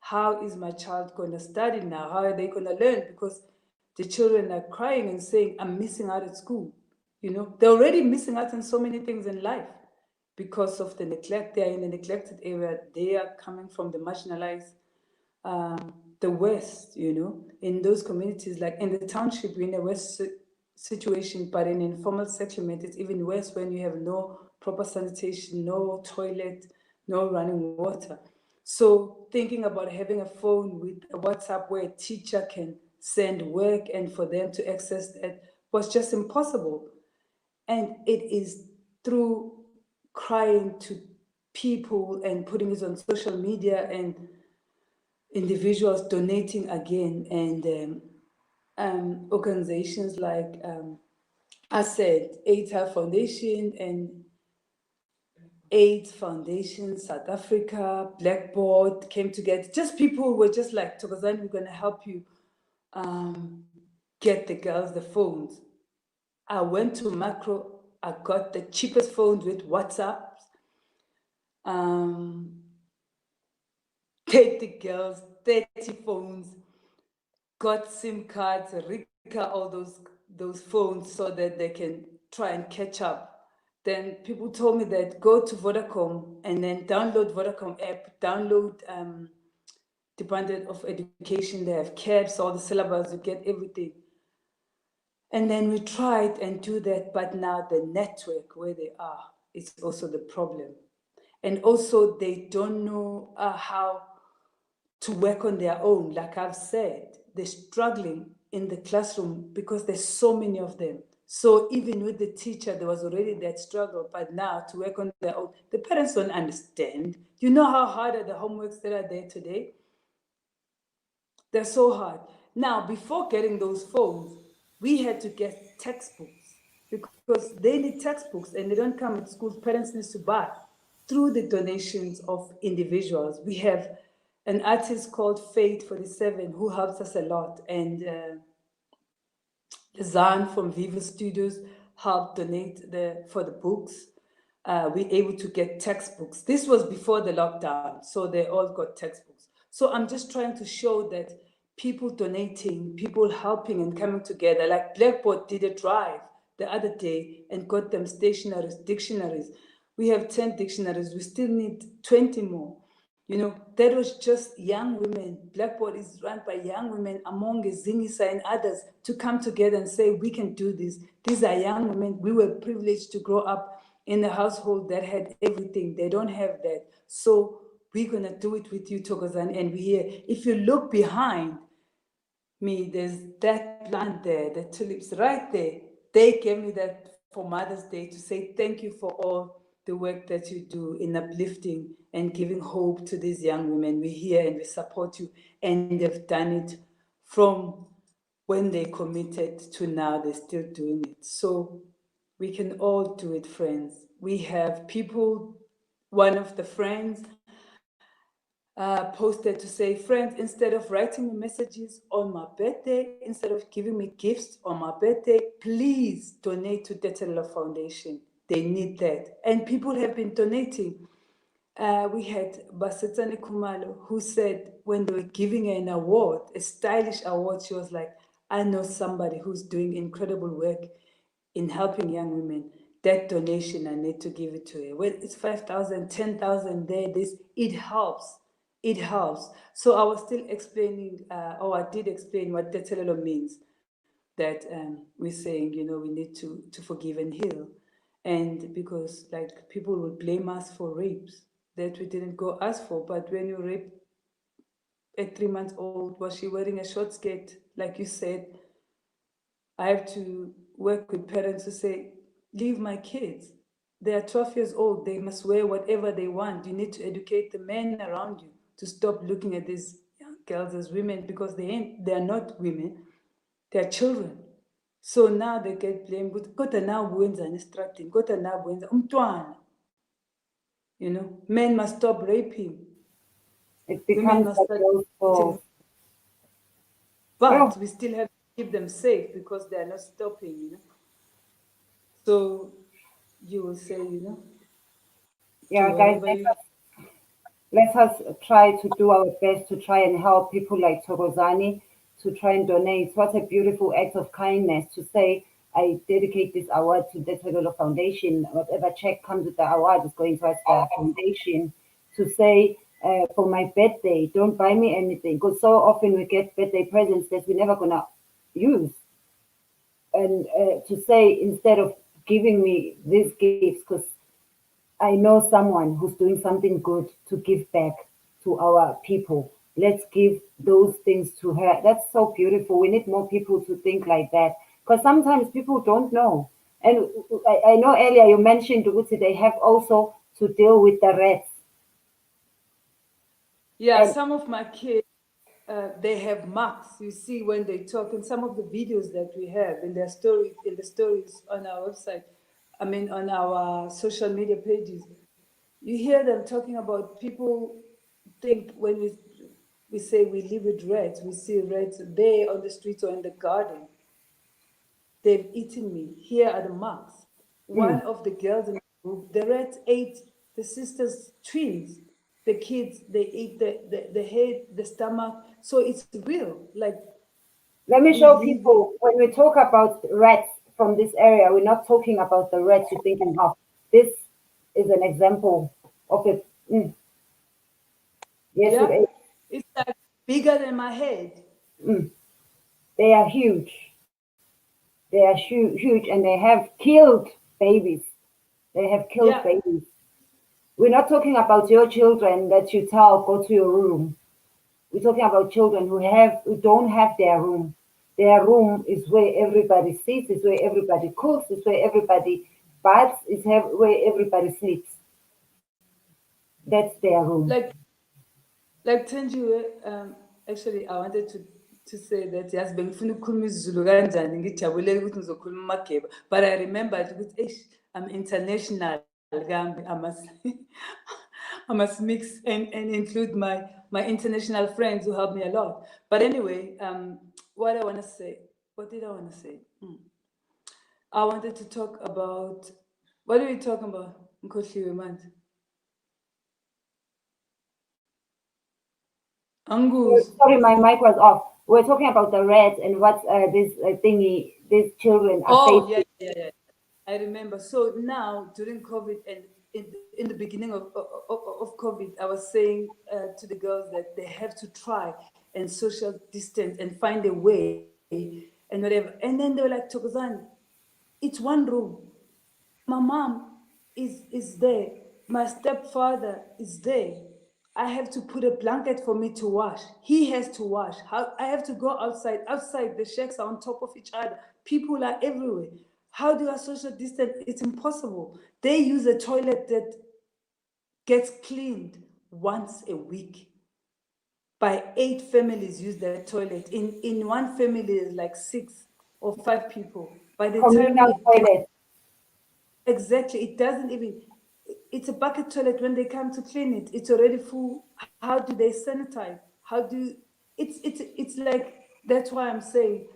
How is my child going to study now? How are they going to learn? Because the children are crying and saying, I'm missing out at school. They're already missing out on so many things in life because of the neglect. They are in a neglected area. They are coming from the marginalized, the West, in those communities, like in the township, we're in a West situation, but in informal settlement, it's even worse when you have no proper sanitation, no toilet, no running water. So thinking about having a phone with a WhatsApp where a teacher can send work and for them to access that was just impossible. And it is through crying to people and putting it on social media and individuals donating again, and organizations like I said, AIDS Foundation and AIDS Foundation, South Africa, Blackboard came together. Just people who were just like, Thokozani, we're going to help you get the girls the phones. I went to Macro, I got the cheapest phones with WhatsApp. Paid the girls 30 phones, got SIM cards, Rika, all those phones so that they can try and catch up. Then people told me that go to Vodacom and then download Vodacom app, download Department of Education, they have caps, all the syllabus, you get everything. And then we tried and do that, but now the network where they are is also the problem. And also they don't know how to work on their own. Like I've said, they're struggling in the classroom because there's so many of them. So even with the teacher, there was already that struggle, but now to work on their own, the parents don't understand. You know how hard are the homeworks that are there today? They're so hard. Now, before getting those phones, we had to get textbooks because they need textbooks and they don't come at schools. Parents need to buy through the donations of individuals. We have an artist called Fate 47 who helps us a lot, and Zan from Viva Studios helped donate for the books. We're able to get textbooks. This was before the lockdown, so they all got textbooks. So I'm just trying to show that people donating, people helping and coming together, like Blackboard did a drive the other day and got them stationaries, dictionaries. We have 10 dictionaries. We still need 20 more. That was just young women. Blackboard is run by young women among Zingisa and others to come together and say, we can do this. These are young women. We were privileged to grow up in a household that had everything. They don't have that. So we're going to do it with you, Thokozani. And we're here. If you look behind me, there's that plant there, the tulips right there. They gave me that for Mother's Day to say thank you for all the work that you do in uplifting and giving hope to these young women. We're here and we support you. And they've done it from when they committed to now, they're still doing it. So we can all do it, friends. We have people, one of the friends posted to say, friends, instead of writing me messages on my birthday, instead of giving me gifts on my birthday, please donate to Detello Foundation. They need that. And people have been donating. We had Basetsane Kumalo who said when they were giving her an award, a stylish award, she was like, I know somebody who's doing incredible work in helping young women. That donation, I need to give it to her. Well, it's 5,000, 10,000 there, it helps. It helps. So I was still explaining, or I did explain what Detelelo means, that we're saying, we need to forgive and heal. And because like people will blame us for rapes that we didn't go ask for, but when you rape at 3 months old, was she wearing a short skirt? Like you said, I have to work with parents to say, leave my kids. They are 12 years old. They must wear whatever they want. You need to educate the men around you to stop looking at these young girls as women because they are not women. They are children. So now they get blamed. Kodwa now wenza instructing. Kodwa now wenza umntwana. Men must stop raping. It Women becomes must like start those for but we still have to keep them safe because they are not stopping, So you will say, to Yeah, guys, wherever you. let us try to do our best to try and help people like Thokozani to try and donate. What a beautiful act of kindness to say, I dedicate this award to the Tegolo Foundation. Whatever check comes with the award is going towards the foundation. To say, for my birthday, don't buy me anything. Because so often we get birthday presents that we're never going to use. And to say, instead of giving me these gifts, because I know someone who's doing something good to give back to our people. Let's give those things to her. That's so beautiful. We need more people to think like that because sometimes people don't know. And I know earlier you mentioned Uguti, they have also to deal with the rats. Yeah, And some of my kids, they have marks. You see when they talk, in some of the videos that we have in their story, in the stories on our website, I mean on our social media pages, you hear them talking about people think when we say we live with rats, we see rats there on the streets or in the garden. They've eaten me. Here are the marks. One of the girls in the group, the rats ate the sister's twins. The kids, they ate the head, the stomach. So it's real. Like let me we show live with. people when we talk about rats from this area, we're not talking about the rats you're thinking of. This is an example of it. Yes, it Yeah, is. it's like bigger than my head. They are huge. They are huge and they have killed babies. They have killed Yeah, babies. We're not talking about your children that you tell go to your room. We're talking about children who don't have their room. Their room is where everybody sits, is where everybody cooks, is where everybody baths, where everybody sleeps. That's their room. like Thenjiwe, actually I wanted to say that yes bengifuna ukukhuluma isiZulu kanjani ngijabulele ukuthi ngizokhuluma amageba, but I remembered ukuthi I'm international kambi, I must mix and include my international friends who help me a lot. But anyway, what I want to say, what did I want to say? I wanted to talk about, what are we talking about? Nkoshiwe manje. Angus. Sorry, my mic was off. We're talking about the rats and what this thingy, these children are Oh, facing. yeah. I remember. So now during COVID and in the beginning of COVID, I was saying to the girls that they have to try and social distance and find a way and whatever. And then they were like, Thokozani, it's one room. My mom is there. My stepfather is there. I have to put a blanket for me to wash. He has to wash. I have to go outside. Outside, the shacks are on top of each other. People are everywhere. How do I social distance? It's impossible. They use a toilet that gets cleaned once a week. By 8 families use that toilet. In one family, there's like 6 or 5 people. By the time Communal it gets. toilet. Exactly. It doesn't even, it's a bucket toilet. When they come to clean it, it's already full. How do they sanitize? It's like, that's why I'm saying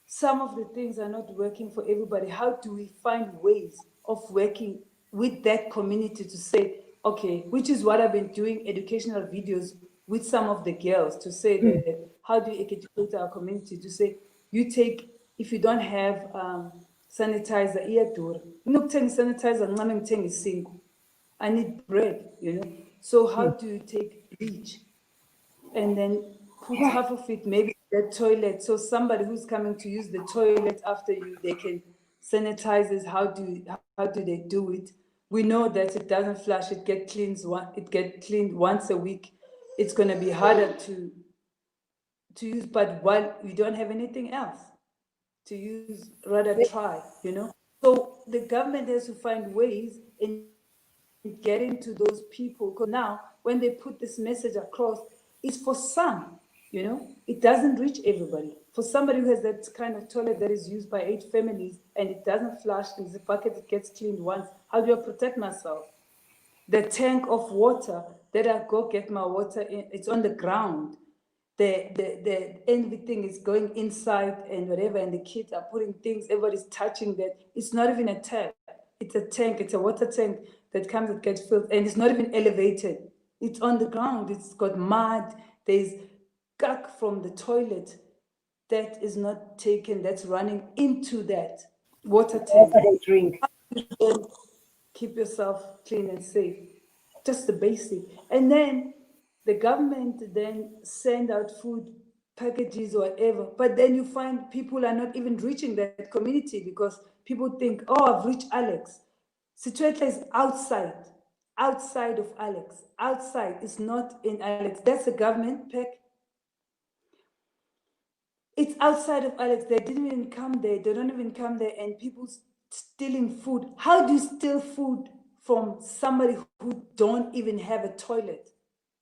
some of the things are not working for everybody. How do we find ways of working with that community to say, okay, which is what I've been doing educational videos with some of the girls to say that, how do we educate our community to say, you take, if you don't have sanitizer, iyadura. Nginokuthenga sanitizer ngincane ngithenge isinkwa. I need bread, So how do you take bleach and then put Yeah. half of it maybe in the toilet, so somebody who's coming to use the toilet after you, they can sanitize it. How do they do it? We know that it doesn't flush, it gets cleaned once a week. It's going to be harder to use, but while you don't have anything else to use, rather try, So the government has to find ways in getting to those people, because now when they put this message across, it's for some, it doesn't reach everybody. For somebody who has that kind of toilet that is used by 8 families and it doesn't flush, in the bucket, it gets cleaned once, how do I protect myself? The tank of water that I go get my water in, it's on the ground. The everything is going inside and whatever, and the kids are putting things, everybody's touching that. It's not even a tap. it's a tank, it's a water tank that comes and gets filled, and it's not even elevated. It's on the ground, it's got mud, there's gunk from the toilet that is not taken, that's running into that water tank. Water they drink. Keep yourself clean and safe. Just the basic. And then the government then send out food packages or whatever. But then you find people are not even reaching that community because people think, oh, I've reached Alex. Situatla is outside of Alex. Outside is not in Alex. That's a government pack. It's outside of Alex. They didn't even come there. They don't even come there. And people stealing food. How do you steal food from somebody who don't even have a toilet?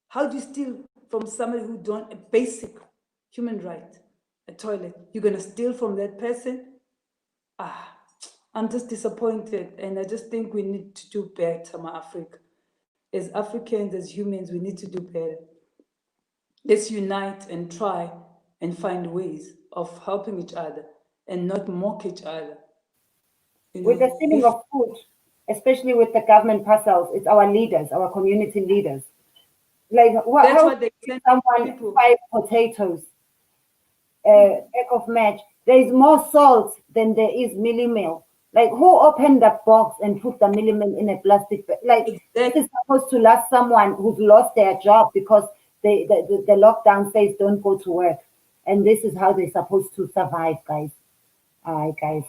How do you steal from somebody who don't a basic human right, a toilet? You're gonna steal from that person? I'm just disappointed, and I just think we need to do better, my Africa. As Africans, as humans, we need to do better. Let's unite and try and find ways of helping each other and not mock each other. With the stealing of food, especially with the government parcels, it's our leaders, our community leaders. Like, That's how what they send someone people. 5 potatoes, pack of match? There is more salt than there is milli meal. Like, who opened the box and put the milli meal in a plastic bag? Like, this is supposed to last someone who's lost their job because the lockdown says don't go to work. And this is how they're supposed to survive, guys. Guys.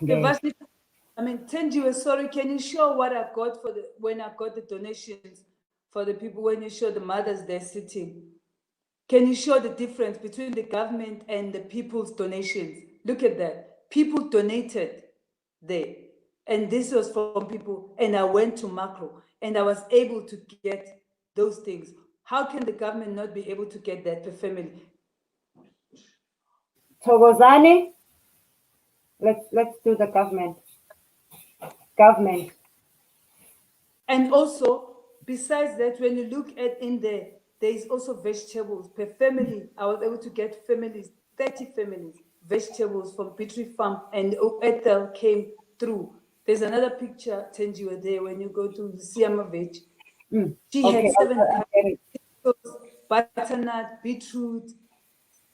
I mean, Thenjiwe, sorry, can you show what I got when I got the donations for the people, when you show the mothers there sitting? Can you show the difference between the government and the people's donations? Look at that. People donated there. And this was from people. And I went to macro and I was able to get those things. How can the government not be able to get that per family? Thokozani, let's do the government. And also, besides that, when you look at in there is also vegetables per family. I was able to get families, 30 families, vegetables from Petrie Farm, and Ethel came through. There's another picture, Thenjiwe, there when you go to the Siama veg. She had 7 butternut, beetroot,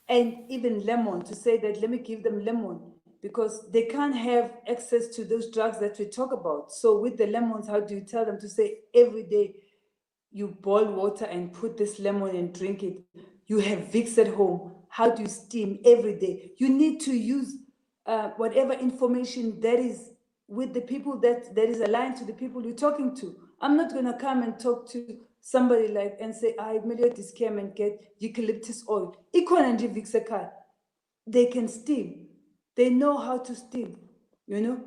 and even lemon, to say that let me give them lemon, because they can't have access to those drugs that we talk about. So with the lemons, how do you tell them to say every day you boil water and put this lemon and drink it? You have Vicks at home. How do you steam every day? You need to use whatever information that is with the people that is aligned to the people you're talking to. I'm not going to come and talk to somebody like and say, I immediately scam and get eucalyptus oil. They can steam. They know how to steam. You know,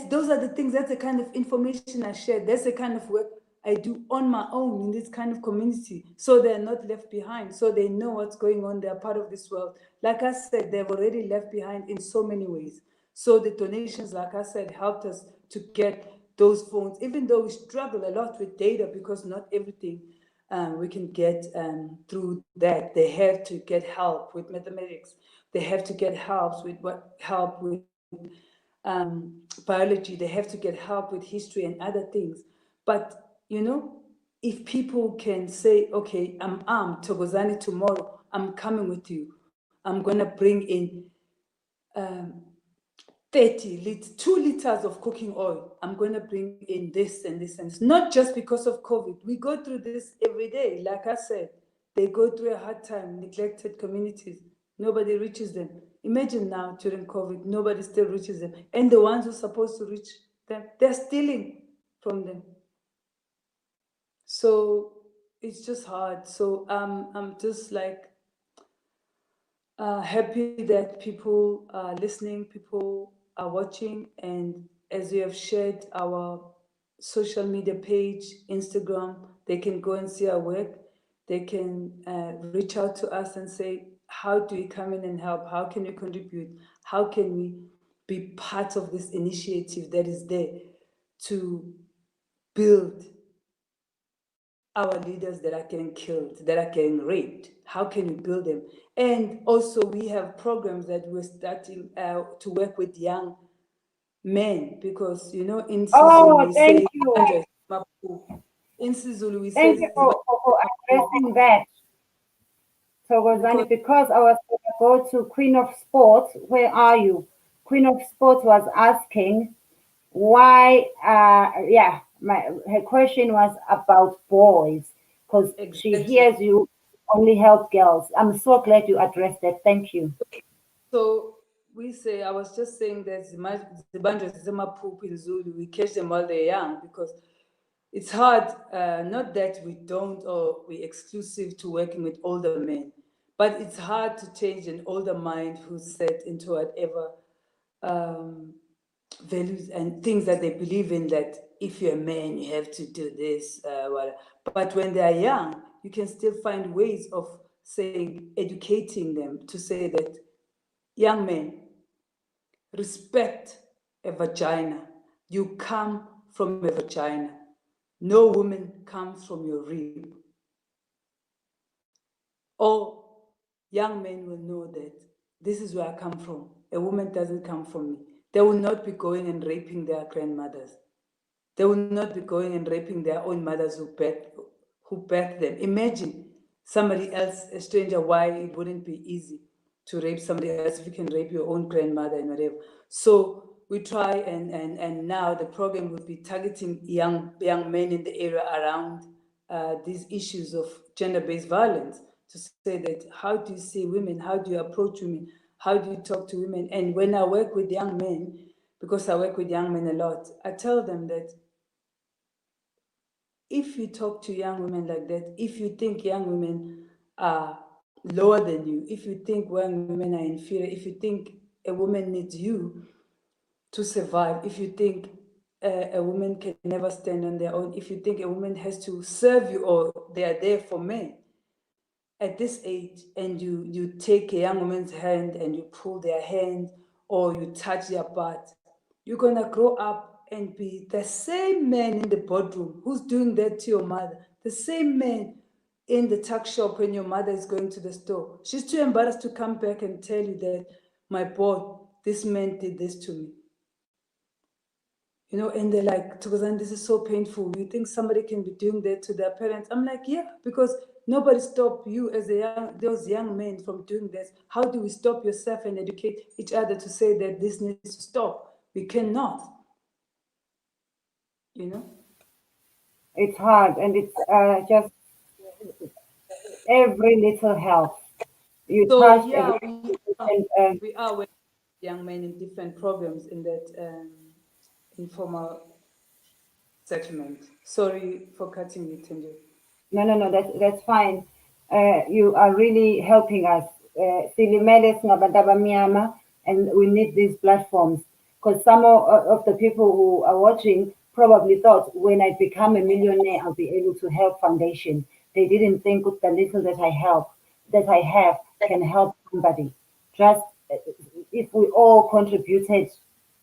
those are the things, that's the kind of information I share. That's the kind of work I do on my own in this kind of community. So they're not left behind. So they know what's going on. They're part of this world. Like I said, they've already left behind in so many ways. So the donations, like I said, helped us to get those phones, even though we struggle a lot with data because not everything we can get through that. They have to get help with mathematics. They have to get help with biology. They have to get help with history and other things. But, you know, if people can say, okay, I'm armed, Thokozani, tomorrow, I'm coming with you. I'm going to bring in 2 liters of cooking oil. I'm going to bring in this and this. And it's not just because of COVID. We go through this every day. Like I said, they go through a hard time, neglected communities. Nobody reaches them. Imagine now during COVID, nobody still reaches them. And the ones who are supposed to reach them, they're stealing from them. So it's just hard. So I'm just like happy that people are listening, people are watching, and as we have shared our social media page, Instagram, they can go and see our work. They can reach out to us and say, how do we come in and help? How can we contribute? How can we be part of this initiative that is there to build our leaders that are getting killed, that are getting raped? How can we build them? And also we have programs that we're starting to work with young men, because in Sizulu Oh, we thank say you. "Zibanjwa zisemaphupho." In Sizulu we say Thank you for addressing that, Thokozani, because I was going to go to Queen of Sports. Where are you? Queen of Sports was asking why, her question was about boys, because she exactly. hears you only help girls. I'm so glad you addressed that. Thank you. So we say, I was just saying that Zibanjwa zisemaphupho in Zulu, we catch them while they're young, because it's hard, not that we don't or we're exclusive to working with older men, but it's hard to change an older mind who's set into whatever um, values and things that they believe in, that if you're a man, you have to do this. But when they're young, you can still find ways of saying, educating them to say that, young men, respect a vagina. You come from a vagina. No woman comes from your rib. Or young men will know that this is where I come from. A woman doesn't come from me. They will not be going and raping their grandmothers. They will not be going and raping their own mothers who birthed them. Imagine somebody else, a stranger, why it wouldn't be easy to rape somebody else if you can rape your own grandmother and whatever. So we try, and now the program will be targeting young men in the area around these issues of gender-based violence, to say that, how do you see women? How do you approach women? How do you talk to women? And when I work with young men, because I work with young men a lot, I tell them that if you talk to young women like that, if you think young women are lower than you, if you think young women are inferior, if you think a woman needs you to survive, if you think a woman can never stand on their own, if you think a woman has to serve you or they are there for men, at this age, and you take a young woman's hand and you pull their hand or you touch their butt, you're going to grow up and be the same man in the boardroom who's doing that to your mother, the same man in the tuck shop when your mother is going to the store. She's too embarrassed to come back and tell you that, my boy, this man did this to me. And they're like, Thokozani, this is so painful. You think somebody can be doing that to their parents? I'm like, yeah, because nobody stopped you as those young men from doing this. How do we stop yourself and educate each other to say that this needs to stop? We cannot. It's hard, and it's just every little helps. You So touched yeah, and we are with young men in different programs in that informal settlement. Sorry for cutting you, Thenjiwe. no, that's fine. You are really helping us. Silimele singabantu abamnyama, and we need these platforms, because some of the people who are watching probably thought when I become a millionaire, I'll be able to help foundation. They didn't think the little that I have can help somebody. Just if we all contributed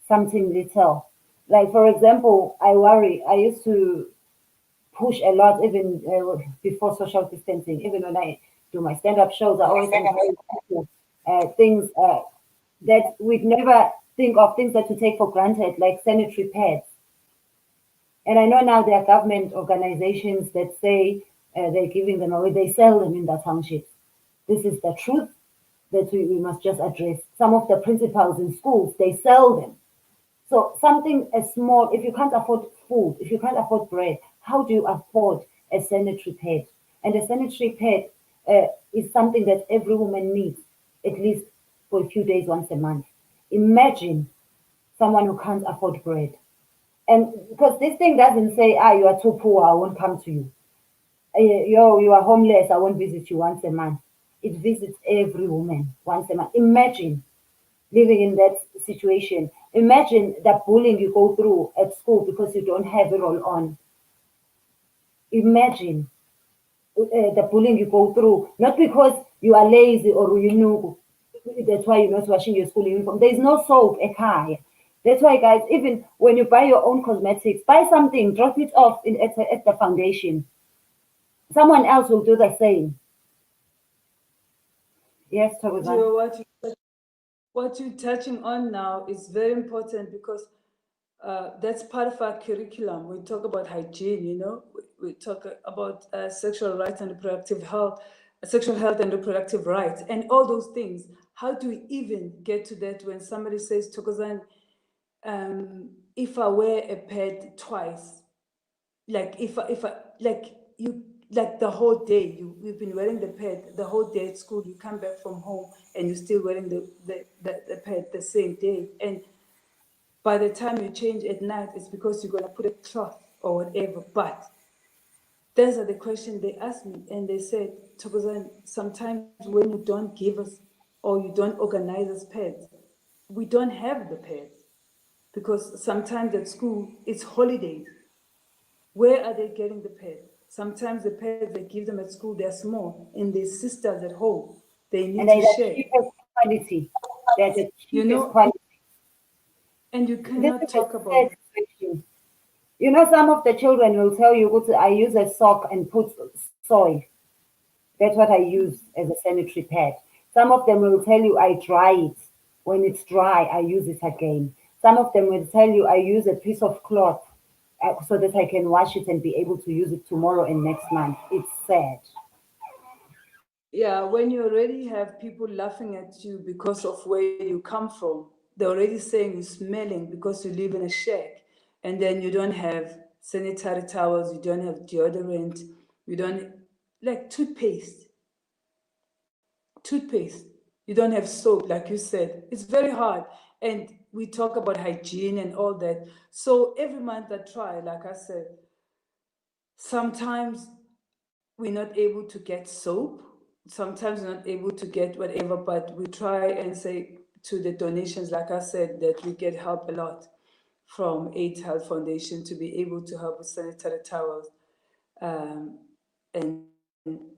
something little. Like, for example, I worry. I used to push a lot, even before social distancing. Even when I do my stand-up shows, I always encourage people things that we'd never think of, things that we take for granted, like sanitary pads. And I know now there are government organizations that say they're giving them away. They sell them in the townships. This is the truth that we must just address. Some of the principals in schools, they sell them. So something as small, if you can't afford food, if you can't afford bread, how do you afford a sanitary pad? And a sanitary pad is something that every woman needs, at least for a few days once a month. Imagine someone who can't afford bread. And because this thing doesn't say, you are too poor, I won't come to you. You are homeless, I won't visit you once a month. It visits every woman once a month. Imagine living in that situation. Imagine the bullying you go through at school because you don't have it all on. Imagine the bullying you go through, not because you are lazy or you know that's why you're not washing your school uniform. There's no soap at car. That's why, guys, even when you buy your own cosmetics, buy something, drop it off at the foundation. Someone else will do the same. Yes, Thokozani. What you're touching on now is very important, because That's part of our curriculum. We talk about hygiene, we talk about sexual rights and reproductive health, sexual health and reproductive rights, and all those things. How do we even get to that when somebody says, Thokozani, if I wear a pad twice, like if I like you like the whole day you've been wearing the pad the whole day at school, you come back from home and you're still wearing the pad the same day, and by the time you change at night, it's because you're going to put a cloth or whatever. But those are the questions they asked me, and they said, Thokozani, sometimes when you don't give us or you don't organize us pads, we don't have the pads because sometimes at school it's holidays. Where are they getting the pads? Sometimes the pads they give them at school, they're small, and their sisters at home, they need And to they're the share. cheapest quality. They're the You cheapest know, quality. and you This cannot is a talk sad about, situation. Some of the children will tell you, I use a sock and put soil. That's what I use as a sanitary pad. Some of them will tell you I dry it. When it's dry, I use it again. Some of them will tell you I use a piece of cloth so that I can wash it and be able to use it tomorrow and next month. It's sad. yeah, when you already have people laughing at you because of where you come from, they're already saying you're smelling because you live in a shack, and then you don't have sanitary towels, you don't have deodorant, you don't like toothpaste. You don't have soap, like you said. It's very hard. And we talk about hygiene and all that. So every month I try, like I said, sometimes we're not able to get soap. Sometimes we're not able to get whatever, but we try and say to the donations, like I said, that we get help a lot from AIDS Health Foundation to be able to help with sanitary towels. And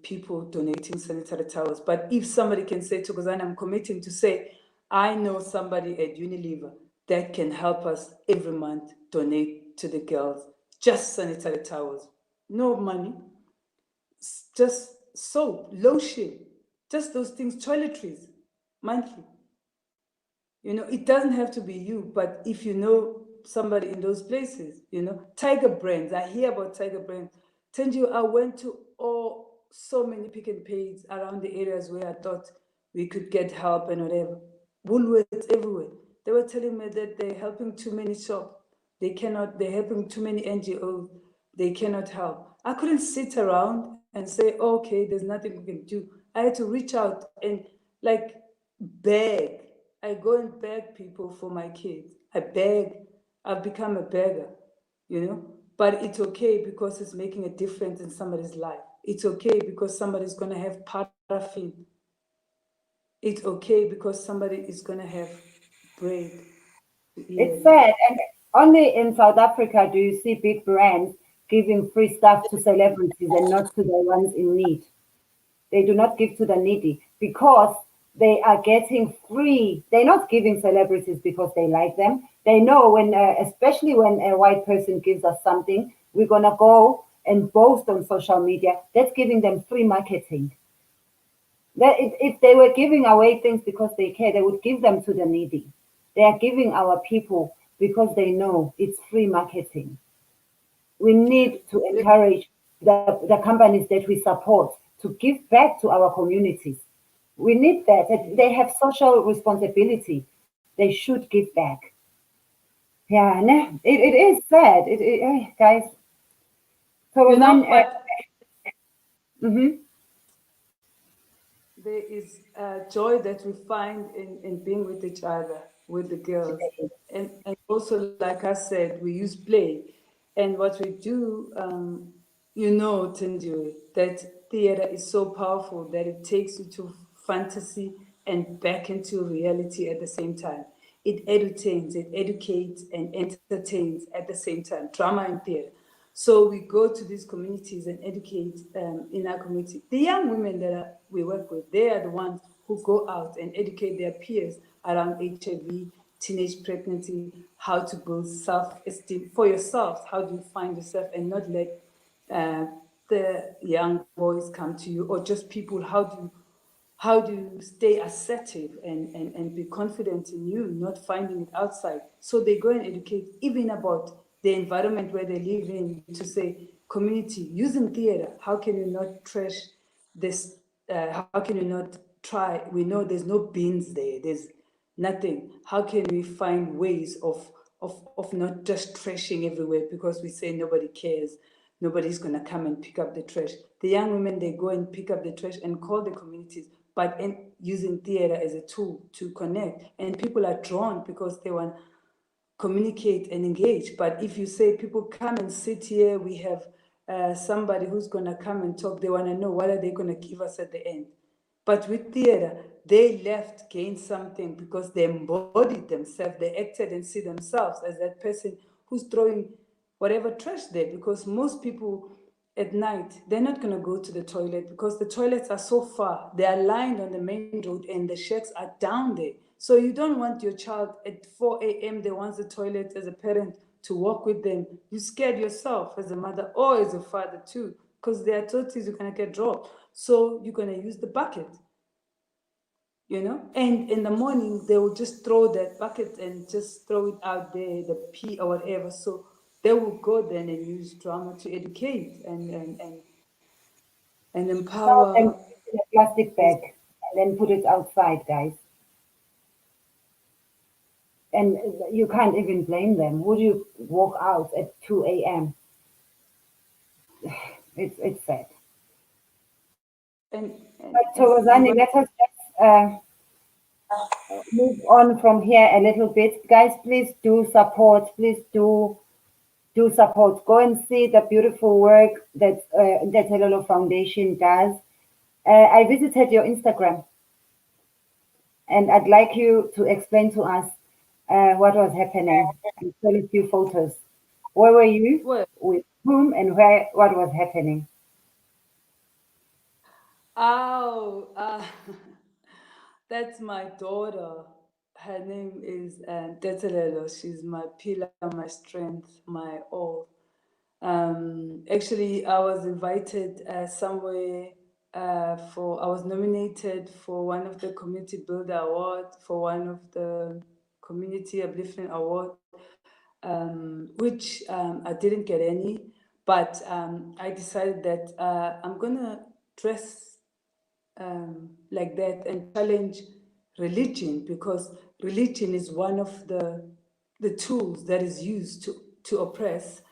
people donating sanitary towels. But if somebody can say, Thokozani, I'm committing to say, I know somebody at Unilever that can help us every month donate to the girls just sanitary towels. No money, just soap, lotion, just those things, toiletries, monthly. It doesn't have to be you, but if you know somebody in those places, Tiger Brands, I hear about Tiger Brands. Thenjiwe, I went to so many Pick and Pays around the areas where I thought we could get help and whatever. Woolworths everywhere. They were telling me that they're helping too many shops. They're helping too many NGOs. They cannot help. I couldn't sit around and say, okay, there's nothing we can do. I had to reach out and like beg. I go and beg people for my kids. I beg. I've become a beggar. But it's okay because it's making a difference in somebody's life. It's okay because somebody's going to have paraffin. It's okay because somebody is going to have bread to It's eat. sad. And only in South Africa do you see big brands giving free stuff to celebrities and not to the ones in need. They do not give to the needy because they are getting free. They're not giving celebrities because they like them. They know especially when a white person gives us something, we're going to go and boast on social media. That's giving them free marketing. If they were giving away things because they care, they would give them to the needy. They are giving our people because they know it's free marketing. We need to encourage the companies that we support to give back to our communities. We need that. They have social responsibility. They should give back. Yeah, it is sad. Guys. So then, But mhm. there is joy that we find in being with each other, with the girls. And also, like I said, we use play. And what we do, Thenjiwe, that theater is so powerful that it takes you to fantasy and back into reality at the same time. It entertains, it educates, and entertains at the same time, drama and theater. So we go to these communities and educate in our community. The young women that we work with, they are the ones who go out and educate their peers around HIV, teenage pregnancy, how to build self-esteem for yourselves. How do you find yourself and not let the young boys come to you, or just people? how do you stay assertive and be confident in you, not finding it outside? So they go and educate even about the environment where they live in, to say, community, using theater, how can you not trash this? How can you not try? We know there's no bins there, there's nothing. How can we find ways of not just trashing everywhere because we say nobody cares, nobody's going to come and pick up the trash? The young women, they go and pick up the trash and call the communities, but using theater as a tool to connect. And people are drawn because they want to communicate and engage. But if you say, people come and sit here, we have somebody who's going to come and talk, they want to know what are they going to give us at the end. But with theater, they left, gained something because they embodied themselves, they acted and see themselves as that person who's throwing whatever trash there. Because most people at night, they're not going to go to the toilet because the toilets are so far. They are lined on the main road and the shacks are down there. So you don't want your child at 4 a.m., they want the toilet as a parent to walk with them. You scared yourself as a mother or as a father too, because there are tortoises you're going to get dropped. So you're going to use the bucket, you know? And in the morning, they will just throw that bucket and just throw it out there, the pee or whatever. So they will go then and use drama to educate and Some of them empower. put it in a plastic bag and then put it outside, guys. And you can't even blame them. Would you walk out at 2 a.m.? It's sad. And But and Thokozani, let us just move on from here a little bit. Guys, please do support. Please do support. Go and see the beautiful work that Hallo Foundation does. I visited your Instagram, and I'd like you to explain to us what was happening and show a few photos. Where were you? well, With whom and where? What was happening? oh, that's my daughter. Her name is Tetelelo. She's my pillar, my strength, my all. Actually, I was invited somewhere I was nominated for one of the Community Builder Award, for one of the Community Upliftment Award, which I didn't get any, but I decided that I'm gonna dress like that and challenge religion, because religion is one of the tools that is used to oppress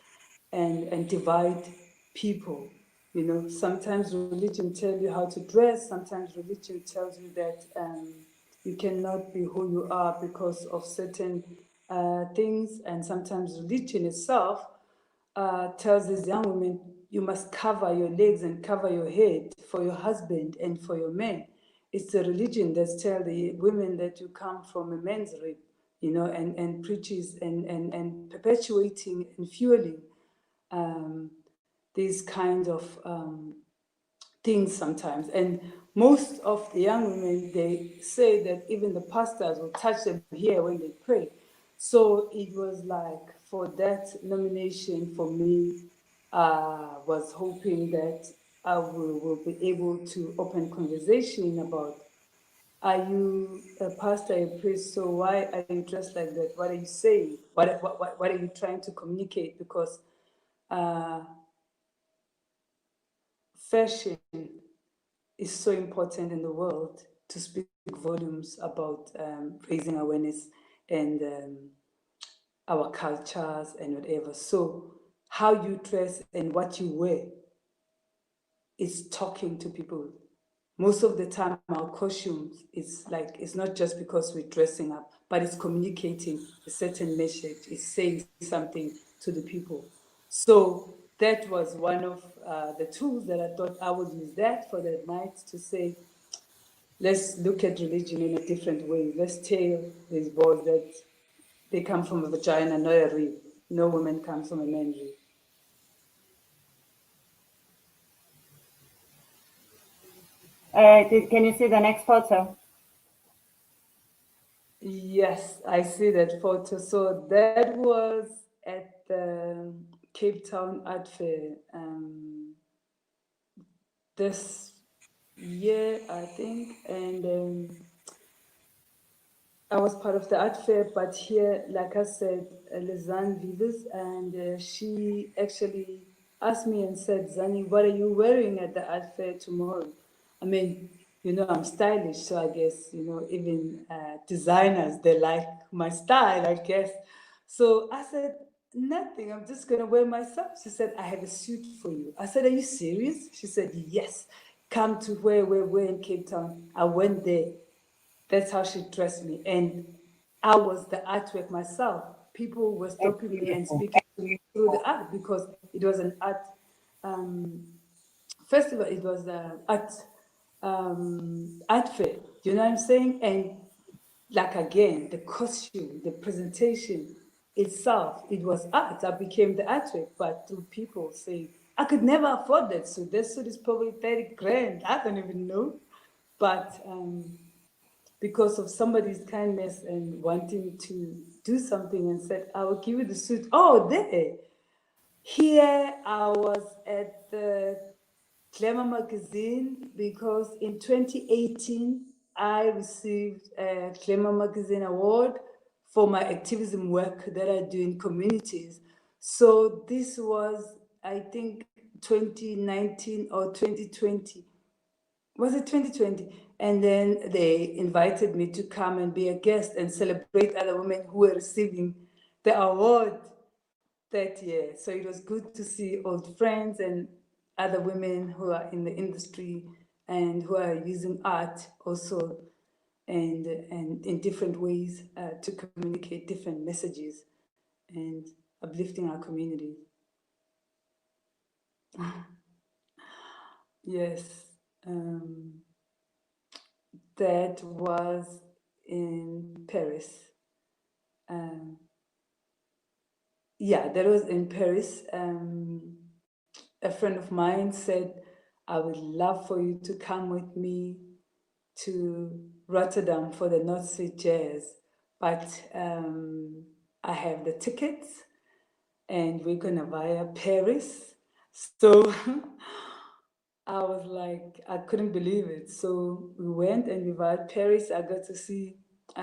and divide people. You know, sometimes religion tells you how to dress, sometimes religion tells you that you cannot be who you are because of certain things, and sometimes religion itself tells these young women, you must cover your legs and cover your head for your husband and for your men. It's the religion that tells the women that you come from a man's rib, you know, and preaches and perpetuating and fueling um, these kinds of things sometimes. And most of the young women, they say that even the pastors will touch them here when they pray. So it was like, for that nomination for me, was hoping that I will be able to open conversation about, are you a pastor, a priest? So why are you dressed like that? What are you saying? What are you trying to communicate? Because fashion is so important in the world to speak volumes about raising awareness and our cultures and whatever. So how you dress and what you wear is talking to people. Most of the time, our costumes is like, it's not just because we're dressing up, but it's communicating a certain message, it's saying something to the people. So that was one of the tools that I thought I would use that for that night, to say, let's look at religion in a different way. Let's tell these boys that they come from a vagina, not a rib. No woman comes from a man's rib. Can you see the next photo? Yes, I see that photo. So that was at the Cape Town Art Fair this year, I think, and I was part of the art fair, but here, like I said, Lizanne Vives, and she actually asked me and said, Zani, what are you wearing at the art fair tomorrow? I mean, you know, I'm stylish, so I guess, you know, even designers, they like my style, I guess. So I said, nothing, I'm just going to wear myself. She said, I have a suit for you. I said, are you serious? She said, yes. Come to where in Cape Town. I went there. That's how she dressed me. And I was the artwork myself. People were That's stopping me and beautiful. speaking to me through the art because it was an art um, festival. It was an art fair. You know what I'm saying? And like again, the costume, the presentation itself, it was art. I became the artwork, but through people saying, I could never afford that suit. That suit is probably 30 grand. I don't even know. But because of somebody's kindness and wanting to do something and said, I will give you the suit. Oh, there. Here I was at the Glamour magazine because in 2018 I received a Glamour magazine award for my activism work that I do in communities. So this was, I think, 2019 or 2020. Was it 2020? And then they invited me to come and be a guest and celebrate other women who were receiving the award that year. So it was good to see old friends and other women who are in the industry and who are using art also and in different ways to communicate different messages and uplifting our community. Yes. Um, that was in Paris. Um, yeah, that was in Paris. A friend of mine said, I would love for you to come with me to Rotterdam for the North Sea Jazz, but I have the tickets and we're gonna via Paris. So I was like, I couldn't believe it. So we went and we via Paris. I got to see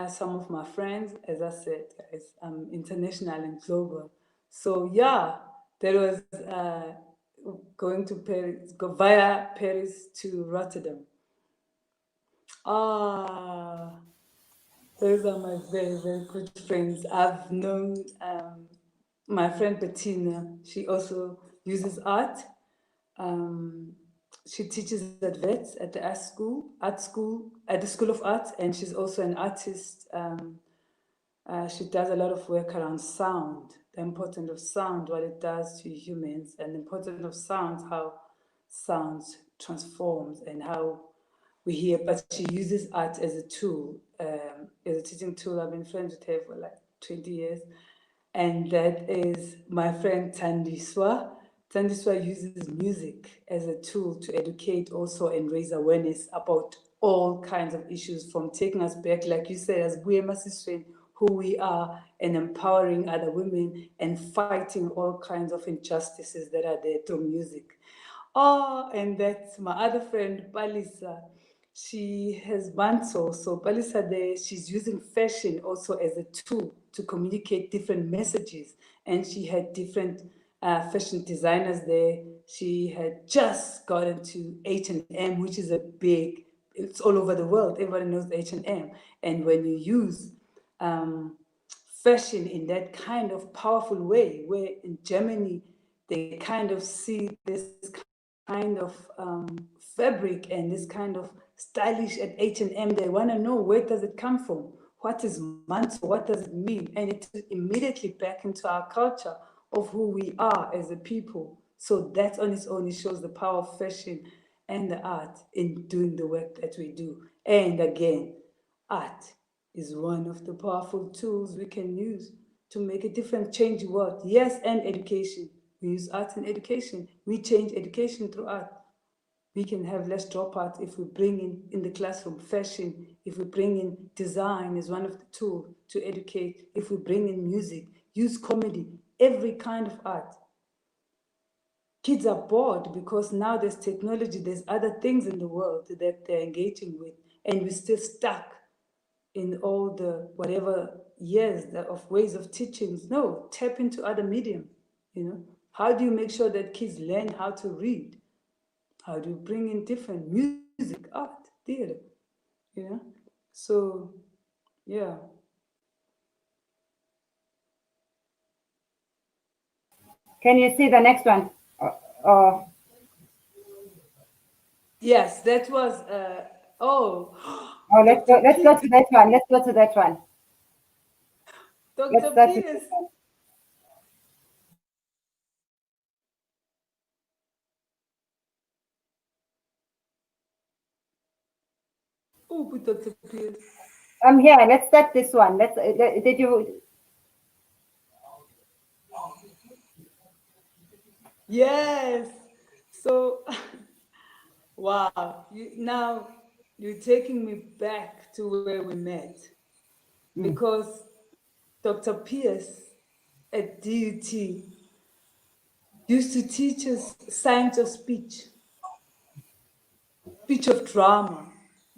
some of my friends. As I said, guys, I'm international and global. So yeah, there was going to Paris, go via Paris to Rotterdam. Ah, those are my very, very good friends. I've known my friend Bettina. She also uses art. Um, she teaches at VETS at the art school, at the School of Art, and she's also an artist. She does a lot of work around sound, the importance of sound, what it does to humans, and the importance of sound, how sound transforms and how we hear. But she uses art as a tool, as a teaching tool. I've been friends with her for like 20 years. And that is my friend Tandiswa. Tandiswa uses music as a tool to educate also and raise awareness about all kinds of issues, from taking us back, like you said, as Buema Siswen, who we are, and empowering other women and fighting all kinds of injustices that are there through music. Oh, and that's my other friend, Balisa. She has Banso. So Balisa there, she's using fashion also as a tool to communicate different messages. And she had different fashion designers there. She had just gotten to H&M, which is a big, it's all over the world. Everybody knows H&M. And when you use fashion in that kind of powerful way, where in Germany, they kind of see this kind of fabric and this kind of stylish at H&M. They want to know, where does it come from? What is mantle? What does it mean? And it immediately back into our culture of who we are as a people. So that on its own, it shows the power of fashion and the art in doing the work that we do. And again, art is one of the powerful tools we can use to make a difference, change the world. Yes, and education. We use art in education. We change education through art. We can have less dropouts if we bring in the classroom fashion, if we bring in design as one of the tools to educate, if we bring in music, use comedy, every kind of art. kids are bored because now there's technology, there's other things in the world that they're engaging with, and we're still stuck in all the whatever years of ways of teaching. No, tap into other medium. How do you make sure that kids learn how to read? How do you bring in different music, art, theater? So yeah. Can you see the next one? Yes, that was oh Oh, Dr. let's go Pierce. to that one. Let's go to that one. Let's Dr. start with Pierce. Oh, Dr. Pierce. I'm here. Let's start this one. Did you? Yes. So wow. Now you're taking me back to where we met because Dr. Pierce at DUT used to teach us science of speech, speech of drama.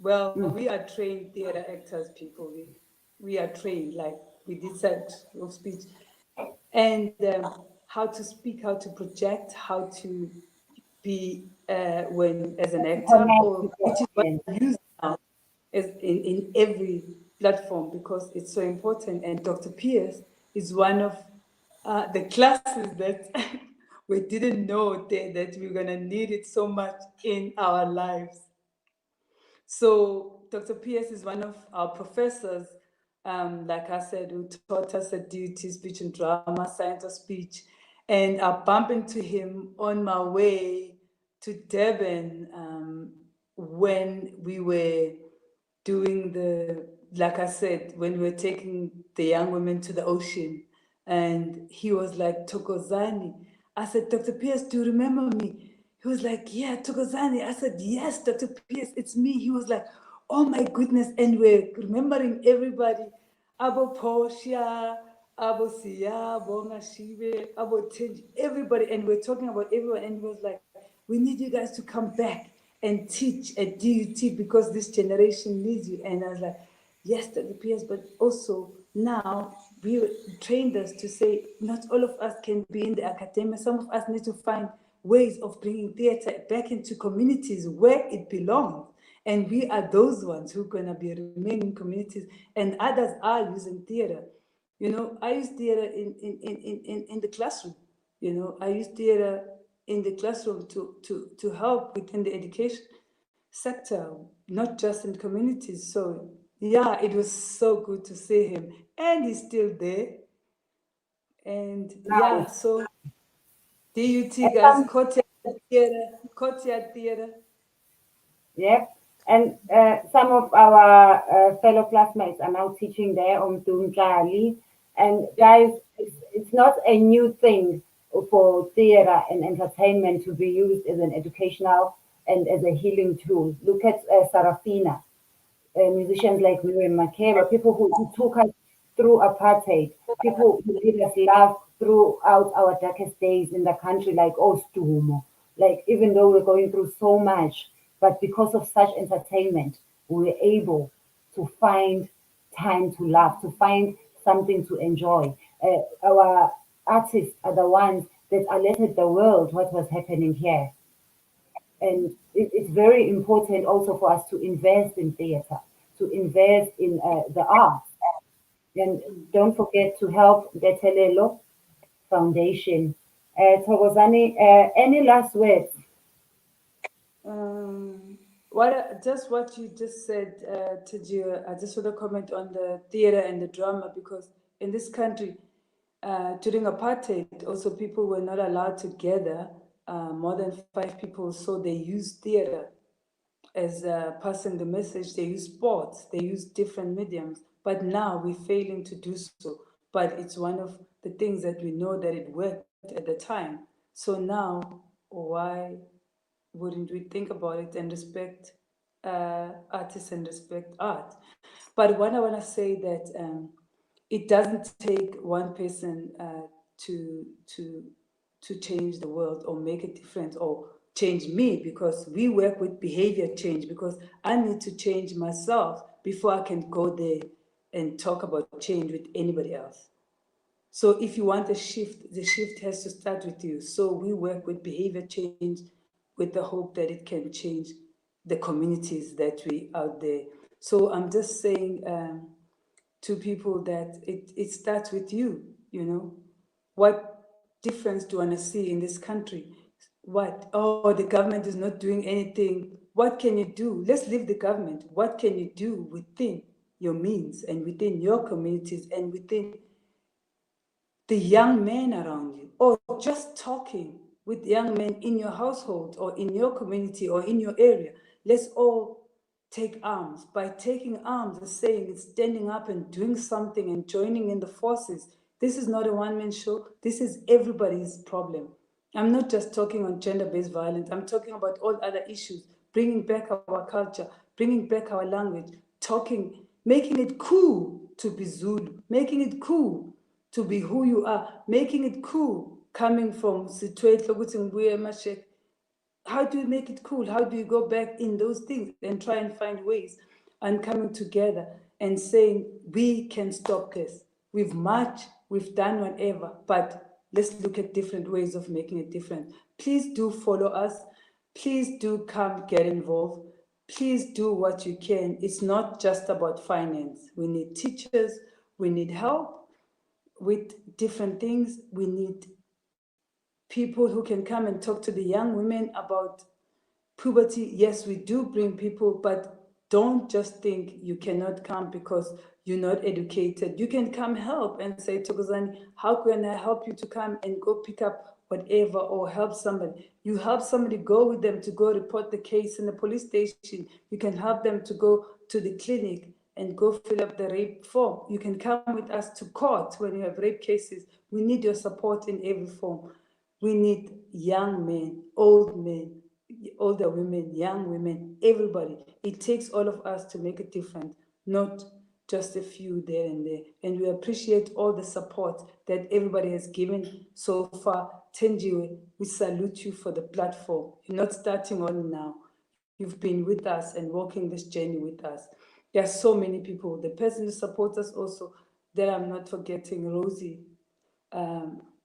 Well, we are trained theater actors, people. We are trained, like we did science of speech. And how to speak, how to project, how to be when as an actor, Connect or with your which is what audience. I use now as in every platform because it's so important. And Dr. Pierce is one of the classes that we didn't know that we're gonna need it so much in our lives. So Dr. Pierce is one of our professors, like I said, who taught us at DUT speech and drama, science of speech. And I bumped into him on my way to Durban when we were doing like I said, when we were taking the young women to the ocean. And he was like, Thokozani. I said, Dr. Pierce, do you remember me? He was like, yeah, Thokozani. I said, yes, Dr. Pierce, it's me. He was like, oh my goodness. And we're remembering everybody. Abo Portia, Abo Sia, Bonga Shive, Abo Tenji, everybody. And we're talking about everyone. And he was like, we need you guys to come back and teach at DUT because this generation needs you. And I was like, yes, Dr. Pierce, but also now we trained us to say not all of us can be in the academia. Some of us need to find ways of bringing theater back into communities where it belongs. And we are those ones who are going to be remaining communities, and others are using theater. I use theater in the classroom. I use theater in the classroom to help within the education sector, not just in communities. So yeah, it was so good to see him, and he's still there. And yeah, Nice. so DUT And guys, courtyard theater. Yep. And some of our fellow classmates are now teaching there on Dumjali. And guys, it's not a new thing for theater and entertainment to be used as an educational and as a healing tool. Look at Sarafina, musicians like Miriam Makeba, people who took us through apartheid, people who did us laugh throughout our darkest days in the country, like Ostumo. Like, even though we're going through so much, but because of such entertainment, we were able to find time to laugh, to find something to enjoy. Our artists are the ones that alerted the world what was happening here. And it's very important also for us to invest in theater, to invest in the arts. And don't forget to help the Telelo Foundation. Thokozani, any last words? What you just said, Tijia, I just want to comment on the theater and the drama because in this country, during apartheid, also people were not allowed to gather more than 5 people, so they used theater as passing the message. They use sports, they use different mediums, but now we're failing to do so. But it's one of the things that we know that it worked at the time. So now, why wouldn't we think about it and respect artists and respect art? But what I want to say that it doesn't take one person to to change the world or make a difference or change me, because we work with behavior change, because I need to change myself before I can go there and talk about change with anybody else. So if you want a shift, the shift has to start with you. So we work with behavior change with the hope that it can change the communities that we out there. So I'm just saying to people that it starts with you, you know. What difference do you want to see in this country? What? Oh, the government is not doing anything. What can you do? Let's leave the government. What can you do within your means and within your communities and within the young men around you, or just talking with young men in your household or in your community or in your area? Let's all take arms. By taking arms and saying it's standing up and doing something and joining in the forces. This is not a one-man show. This is everybody's problem. I'm not just talking on gender-based violence. I'm talking about all other issues, bringing back our culture, bringing back our language, talking, making it cool to be Zulu, making it cool to be who you are, making it cool coming from Situate, Lokutingbuye, Mashek. How do you make it cool? How do you go back in those things and try and find ways and coming together and saying, we can stop this. We've marched, we've done whatever, but let's look at different ways of making it different. Please do follow us. Please do come get involved. Please do what you can. It's not just about finance. We need teachers. We need help with different things. We need people who can come and talk to the young women about puberty. Yes, we do bring people, but don't just think you cannot come because you're not educated. You can come help and say, Thokozani, how can I help you to come and go pick up whatever or help somebody? You help somebody, go with them to go report the case in the police station. You can help them to go to the clinic and go fill up the rape form. You can come with us to court when you have rape cases. We need your support in every form. We need young men, old men, older women, young women, everybody. It takes all of us to make a difference, not just a few there and there. And we appreciate all the support that everybody has given so far. Thenjiwe, we salute you for the platform. You're not starting on now. You've been with us and walking this journey with us. There are so many people. The person who supports us also, that I'm not forgetting, Rosie.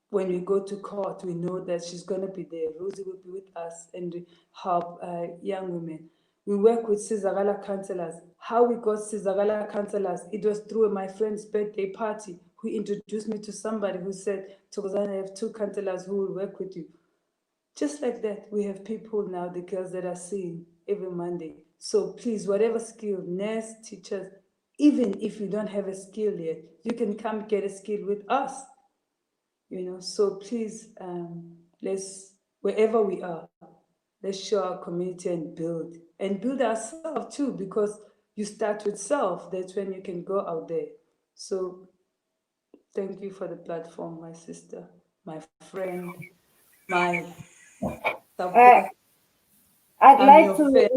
When we go to court, we know that she's going to be there. Rosie will be with us and help young women. We work with Sizagala counselors. How we got Sizagala counselors, it was through my friend's birthday party who introduced me to somebody who said, Thokozani, I have 2 counselors who will work with you. Just like that, we have people now, the girls that are seeing every Monday. So please, whatever skill, nurse, teachers, even if you don't have a skill yet, you can come get a skill with us. You know, so please, let's, wherever we are, let's show our community and build ourselves too, because you start with self. That's when you can go out there. So thank you for the platform, my sister, my friend, my support. I'd I'm like your to, friend.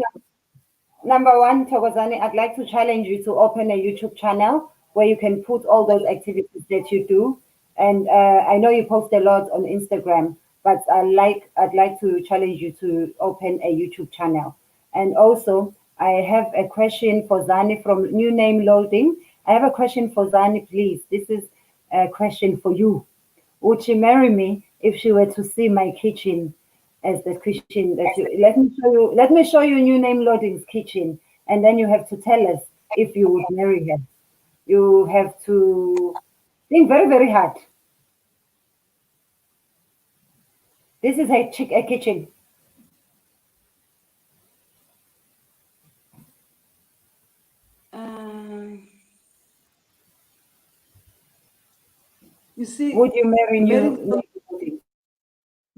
number one, Thokozani, I'd like to challenge you to open a YouTube channel where you can put all those activities that you do. And I know you post a lot on Instagram, but I'd like to challenge you to open a YouTube channel. And also, I have a question for Zani from New Name Loading. I have a question for Zani, please. This is a question for you. Would she marry me if she were to see my kitchen as the kitchen that you let me show you New Name Loading's kitchen, and then you have to tell us if you would marry her. You have to think very, very hard. This is a kitchen. You see, Would you marry marrying, New Name Loading?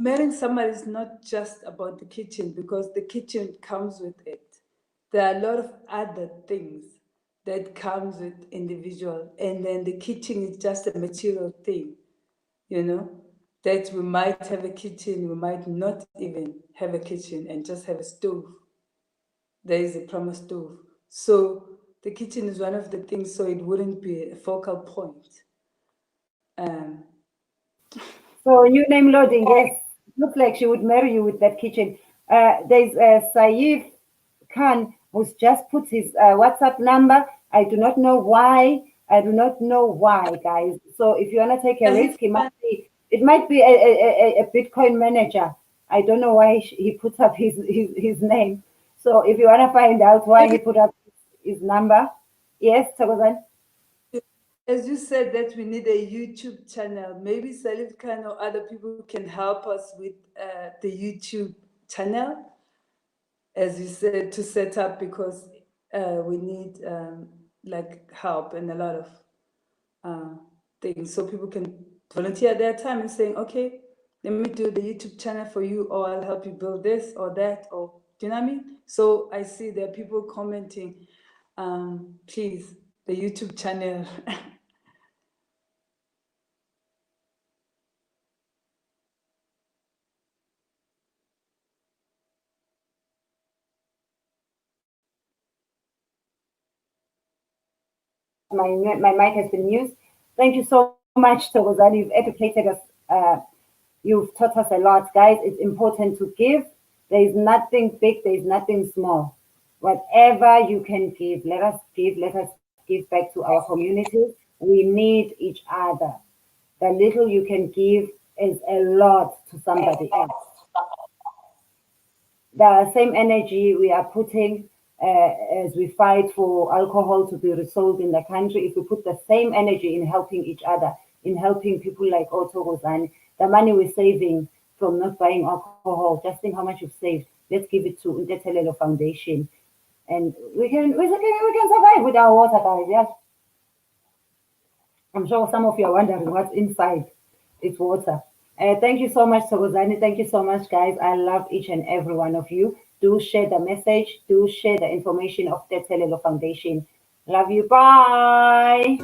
marrying somebody is not just about the kitchen, because the kitchen comes with it. There are a lot of other things that comes with individual, and then the kitchen is just a material thing, you know, that we might have a kitchen, we might not even have a kitchen and just have a stove. There is a proper stove. So the kitchen is one of the things, so it wouldn't be a focal point. So new name loading, yes. Looks like she would marry you with that kitchen. There's Saif Khan who's just put his WhatsApp number. I do not know why. I do not know why, guys. So if you wanna take a As if risk, it might be a Bitcoin manager. I don't know why he put up his name. So if you wanna find out why he put up his number, yes, Thokozani. as you said that we need a YouTube channel, maybe Salif Khan or other people can help us with the YouTube channel, as you said, to set up, because we need like help and a lot of things, so people can volunteer their time and saying, okay, let me do the YouTube channel for you, or I'll help you build this or that, or do you know what I mean? So I see there are people commenting, please, the YouTube channel. My mic has been used. Thank you so much, Thokozani. You've educated us. You've taught us a lot, guys. It's important to give. There is nothing big. There is nothing small. Whatever you can give, let us give. Let us give back to our communities. We need each other. The little you can give is a lot to somebody else. The same energy we are putting as we fight for alcohol to be resold in the country, if we put the same energy in helping each other, in helping people like Thokozani, the money we're saving from not buying alcohol, just think how much you've saved. Let's give it to Ntetelelo Foundation. And we can survive with our water, guys. Yes. I'm sure some of you are wondering what's inside. It's water. Thank you so much, Thokozani. Thank you so much, guys. I love each and every one of you. Do share the message. Do share the information of the Telelo Foundation. Love you. Bye.